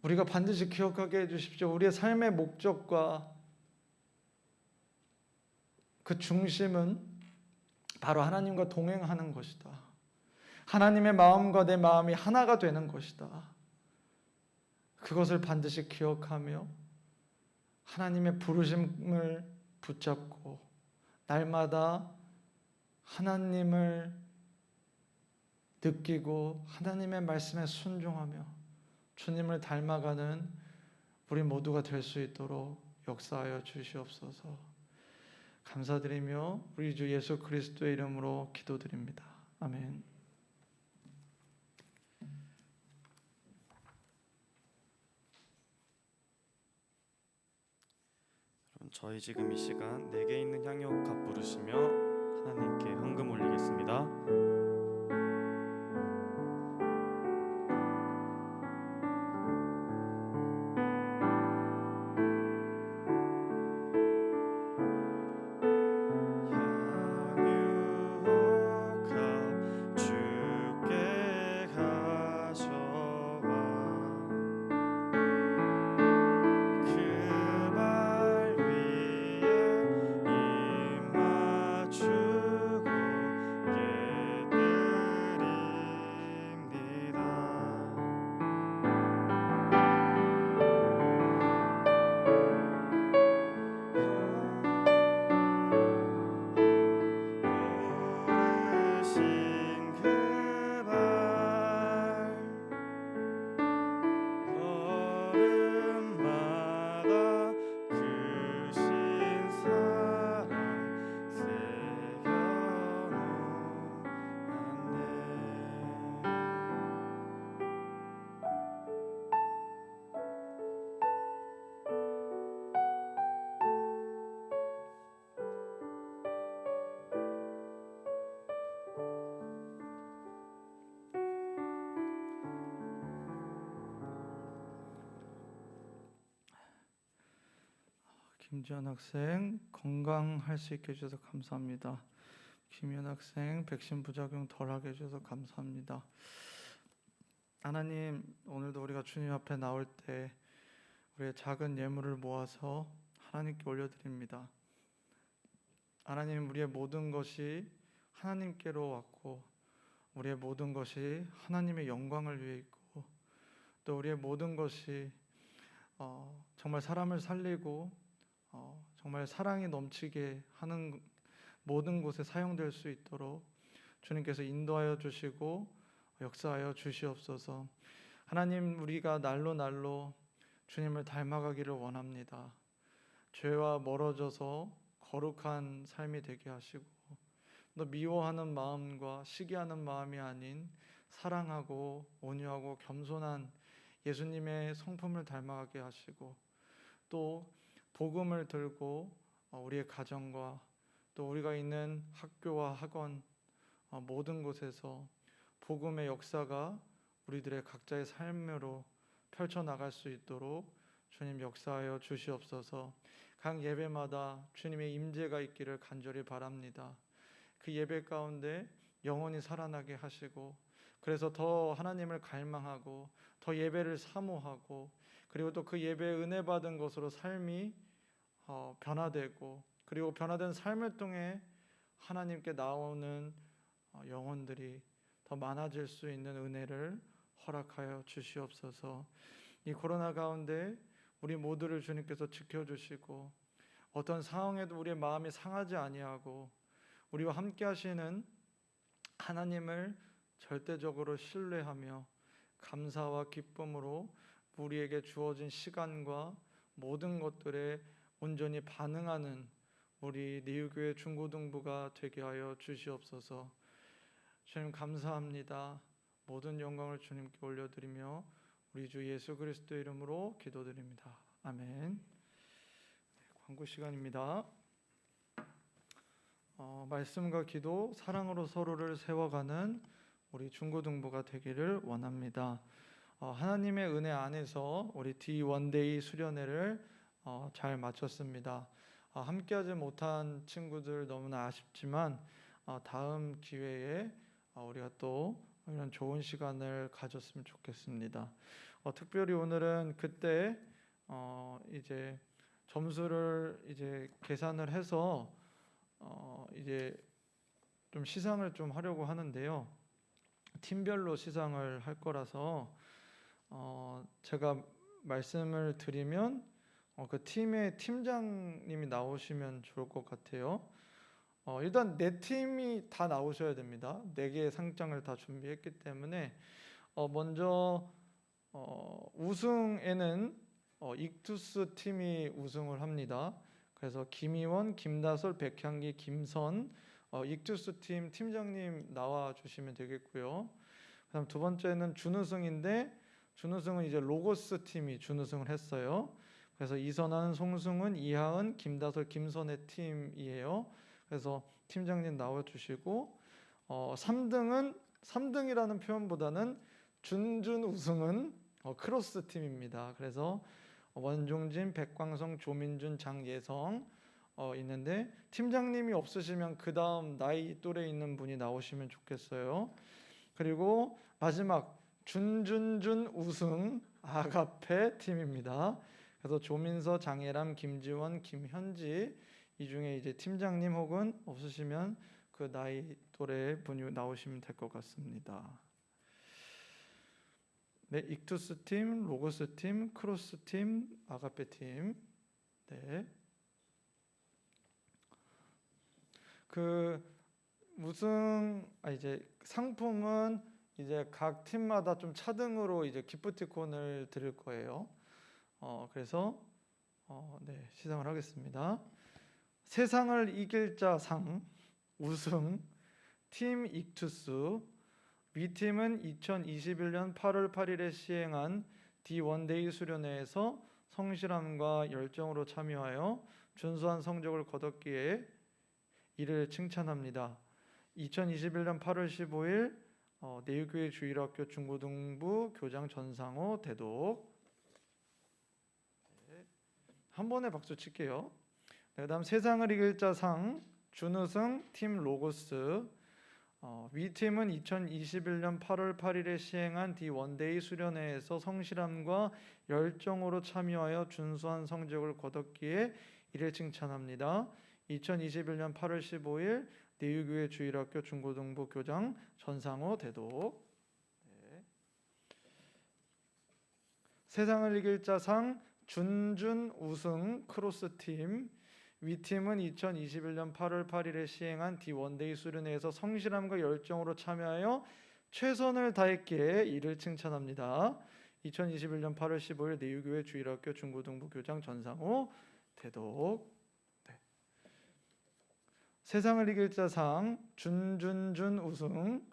C: 우리가 반드시 기억하게 해주십시오. 우리의 삶의 목적과 그 중심은 바로 하나님과 동행하는 것이다. 하나님의 마음과 내 마음이 하나가 되는 것이다. 그것을 반드시 기억하며 하나님의 부르심을 붙잡고 날마다 하나님을 느끼고 하나님의 말씀에 순종하며 주님을 닮아가는 우리 모두가 될 수 있도록 역사하여 주시옵소서. 감사드리며 우리 주 예수 그리스도의 이름으로 기도드립니다. 아멘.
A: 저희 지금 이 시간 내게 있는 향유값 부르시며 하나님께 헌금 올리겠습니다. 향유값 주께 가져와 그 발 위에 입 맞추고 오르신 그 발 걸음마다 그 신 사랑
C: 김지현 학생 건강할 수 있게 해주셔서 감사합니다. 김현 학생 백신 부작용 덜하게 해주셔서 감사합니다. 하나님, 오늘도 우리가 주님 앞에 나올 때 우리의 작은 예물을 모아서 하나님께 올려드립니다. 하나님, 우리의 모든 것이 하나님께로 왔고 우리의 모든 것이 하나님의 영광을 위해 있고 또 우리의 모든 것이 정말 사람을 살리고 정말 사랑이 넘치게 하는 모든 곳에 사용될 수 있도록 주님께서 인도하여 주시고 역사하여 주시옵소서. 하나님, 우리가 날로 날로 주님을 닮아가기를 원합니다. 죄와 멀어져서 거룩한 삶이 되게 하시고 또 미워하는 마음과 시기하는 마음이 아닌 사랑하고 온유하고 겸손한 예수님의 성품을 닮아가게 하시고 또 복음을 들고 우리의 가정과 또 우리가 있는 학교와 학원 모든 곳에서 복음의 역사가 우리들의 각자의 삶으로 펼쳐나갈 수 있도록 주님 역사하여 주시옵소서. 각 예배마다 주님의 임재가 있기를 간절히 바랍니다. 그 예배 가운데 영원히 살아나게 하시고 그래서 더 하나님을 갈망하고 더 예배를 사모하고 그리고 또 그 예배에 은혜 받은 것으로 삶이 변화되고 그리고 변화된 삶을 통해 하나님께 나오는 영혼들이 더 많아질 수 있는 은혜를 허락하여 주시옵소서. 이 코로나 가운데 우리 모두를 주님께서 지켜주시고 어떤 상황에도 우리의 마음이 상하지 아니하고 우리와 함께 하시는 하나님을 절대적으로 신뢰하며 감사와 기쁨으로 우리에게 주어진 시간과 모든 것들에 온전히 반응하는 우리 리우교회 중고등부가 되게 하여 주시옵소서. 주님 감사합니다. 모든 영광을 주님께 올려드리며 우리 주 예수 그리스도의 이름으로 기도드립니다. 아멘. 광고 시간입니다. 말씀과 기도, 사랑으로 서로를 세워가는 우리 중고등부가 되기를 원합니다. 하나님의 은혜 안에서 우리 D1데이 수련회를 잘 마쳤습니다. 함께하지 못한 친구들 너무나 아쉽지만 다음 기회에 우리가 또 이런 좋은 시간을 가졌으면 좋겠습니다. 특별히 오늘은 그때 이제 점수를 이제 계산을 해서 이제 좀 시상을 좀 하려고 하는데요. 팀별로 시상을 할 거라서 제가 말씀을 드리면 그 팀의 팀장님이 나오시면 좋을 것 같아요. 일단 네 팀이 다 나오셔야 됩니다. 네 개의 상장을 다 준비했기 때문에 먼저 우승에는 익투스 팀이 우승을 합니다. 그래서 김희원, 김다솔, 백향기, 김선 익투스 팀 팀장님 나와 주시면 되겠고요. 그다음 두 번째는 준우승인데 준우승은 이제 로고스 팀이 준우승을 했어요. 그래서 이선한, 송승은, 이하은, 김다솔, 김선의 팀이에요. 그래서 팀장님 나와 주시고 3등이라는 표현보다는 준준 우승은 크로스 팀입니다. 그래서 원종진, 백광성, 조민준, 장예성 있는데 팀장님이 없으시면 그 다음 나이 또래 있는 분이 나오시면 좋겠어요. 그리고 마지막 준준준 우승 아가페 팀입니다. 그래서 조민서, 장예람, 김지원, 김현지 이 중에 이제 팀장님 혹은 없으시면 그 나이 또래 분이 나오시면 될 것 같습니다. 네, 익투스 팀, 로고스 팀, 크로스 팀, 아가페 팀. 네. 그 우승 이제 상품은 이제 각 팀마다 좀 차등으로 이제 기프티콘을 드릴 거예요. 그래서 네, 시상을 하겠습니다. 세상을 이길 자 상 우승 팀 익투스 위팀은 2021년 8월 8일에 시행한 D1데이 수련회에서 성실함과 열정으로 참여하여 준수한 성적을 거뒀기에 이를 칭찬합니다. 2021년 8월 15일 내유교회 주일학교 중고등부 교장 전상호 대독. 네, 한 번에 박수 칠게요. 네, 그다음 세상을 이길 자 상 준우승 팀 로고스 위팀은 2021년 8월 8일에 시행한 D1데이 수련회에서 성실함과 열정으로 참여하여 준수한 성적을 거뒀기에 이를 칭찬합니다. 2021년 8월 15일 내유교회 주일학교 중고등부 교장 전상호 대독. 네. 세상을 이길 자 상 준준 우승 크로스팀 위팀은 2021년 8월 8일에 시행한 D1데이 수련회에서 성실함과 열정으로 참여하여 최선을 다했기에 이를 칭찬합니다. 2021년 8월 15일 내유교회 주일학교 중고등부 교장 전상호 대독. 네. 세상을 이길 자 상 준준준 우승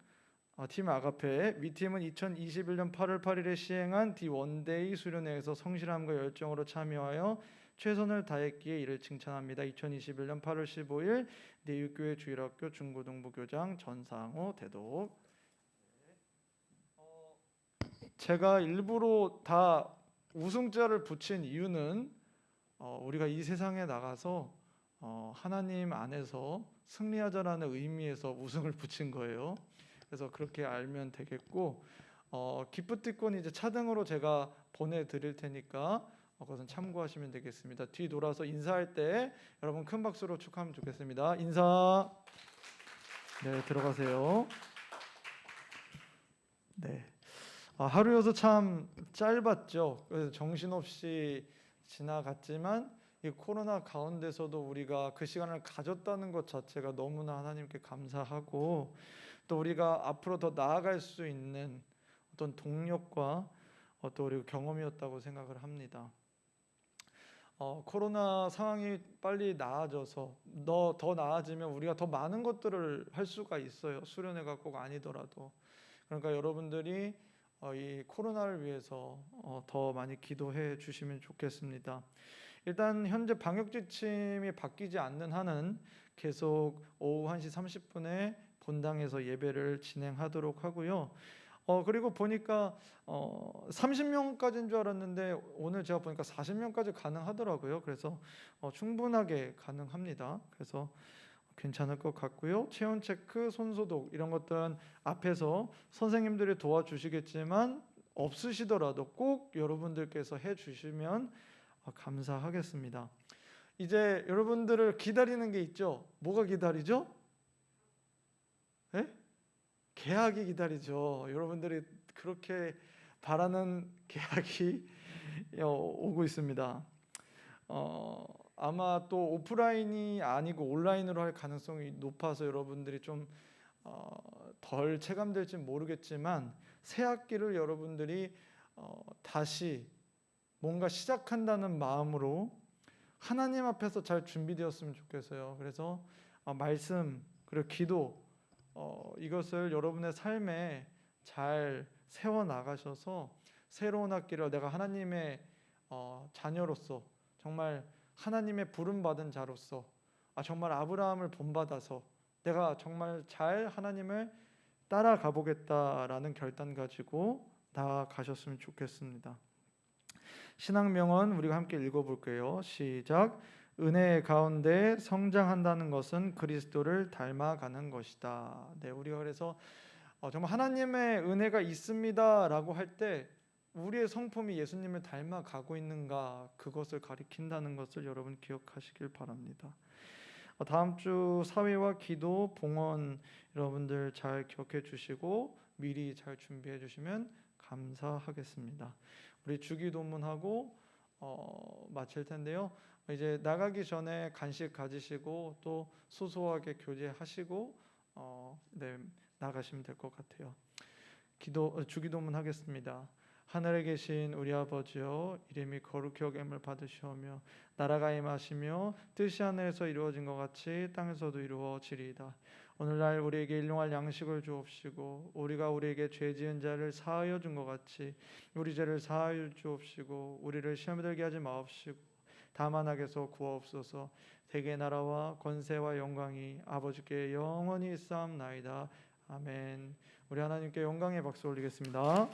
C: 팀 아가페 위팀은 2021년 8월 8일에 시행한 D1데이 수련회에서 성실함과 열정으로 참여하여 최선을 다했기에 이를 칭찬합니다. 2021년 8월 15일 내유교회 주일학교 중고등부 교장 전상호 대독. 제가 일부러 다 우승자를 붙인 이유는 우리가 이 세상에 나가서 하나님 안에서 승리하자라는 의미에서 우승을 붙인 거예요. 그래서 그렇게 알면 되겠고 기프티콘 이제 차등으로 제가 보내드릴 테니까 그것은 참고하시면 되겠습니다. 뒤 돌아서 인사할 때 여러분 큰 박수로 축하하면 좋겠습니다. 인사. 네, 들어가세요. 네. 하루여서 참 짧았죠. 그래서 정신없이 지나갔지만 이 코로나 가운데서도 우리가 그 시간을 가졌다는 것 자체가 너무나 하나님께 감사하고 또 우리가 앞으로 더 나아갈 수 있는 어떤 동력과 또 우리 경험이었다고 생각을 합니다. 코로나 상황이 빨리 나아져서 더 나아지면 우리가 더 많은 것들을 할 수가 있어요. 수련회가 꼭 아니더라도. 그러니까 여러분들이 이 코로나를 위해서 더 많이 기도해 주시면 좋겠습니다. 일단 현재 방역 지침이 바뀌지 않는 한은 계속 오후 1시 30분에 본당에서 예배를 진행하도록 하고요. 그리고 보니까 30명까지인 줄 알았는데 오늘 제가 보니까 40명까지 가능하더라고요. 그래서 충분하게 가능합니다. 그래서 괜찮을 것 같고요. 체온 체크, 손 소독 이런 것들은 앞에서 선생님들이 도와주시겠지만 없으시더라도 꼭 여러분들께서 해주시면 감사하겠습니다. 이제 여러분들을 기다리는 게 있죠. 뭐가 기다리죠? 예? 계약이 기다리죠. 여러분들이 그렇게 바라는 계약이 오고 있습니다. 아마 또 오프라인이 아니고 온라인으로 할 가능성이 높아서 여러분들이 좀 덜 체감될지 모르겠지만 새 학기를 여러분들이 다시 뭔가 시작한다는 마음으로 하나님 앞에서 잘 준비되었으면 좋겠어요. 그래서 말씀 그리고 기도 이것을 여러분의 삶에 잘 세워 나가셔서 새로운 학기를 내가 하나님의 자녀로서 정말 하나님의 부름 받은 자로서 정말 아브라함을 본받아서 내가 정말 잘 하나님을 따라가 보겠다라는 결단 가지고 나아가셨으면 좋겠습니다. 신앙 명언 우리가 함께 읽어볼게요. 시작. 은혜 가운데 성장한다는 것은 그리스도를 닮아가는 것이다. 네, 우리가 그래서 정말 하나님의 은혜가 있습니다라고 할 때 우리의 성품이 예수님을 닮아가고 있는가 그것을 가리킨다는 것을 여러분 기억하시길 바랍니다. 다음 주 사회와 기도, 봉헌 여러분들 잘 기억해 주시고 미리 잘 준비해 주시면 감사하겠습니다. 우리 주기도문하고 마칠 텐데요. 이제 나가기 전에 간식 가지시고 또 소소하게 교제하시고 네, 나가시면 될 것 같아요. 주기도문 하겠습니다. 하늘에 계신 우리 아버지여, 이름이 거룩히 여김을 받으시오며 나라가 임하시며 뜻이 하늘에서 이루어진 것 같이 땅에서도 이루어지리이다. 오늘날 우리에게 일용할 양식을 주옵시고 우리가 우리에게 죄 지은 자를 사하여 준 것 같이 우리 죄를 사하여 주옵시고 우리를 시험에 들게 하지 마옵시고 다만 악에서 구하옵소서. 대개 나라와 권세와 영광이 아버지께 영원히 있사옵나이다. 아멘. 우리 하나님께 영광의 박수 올리겠습니다.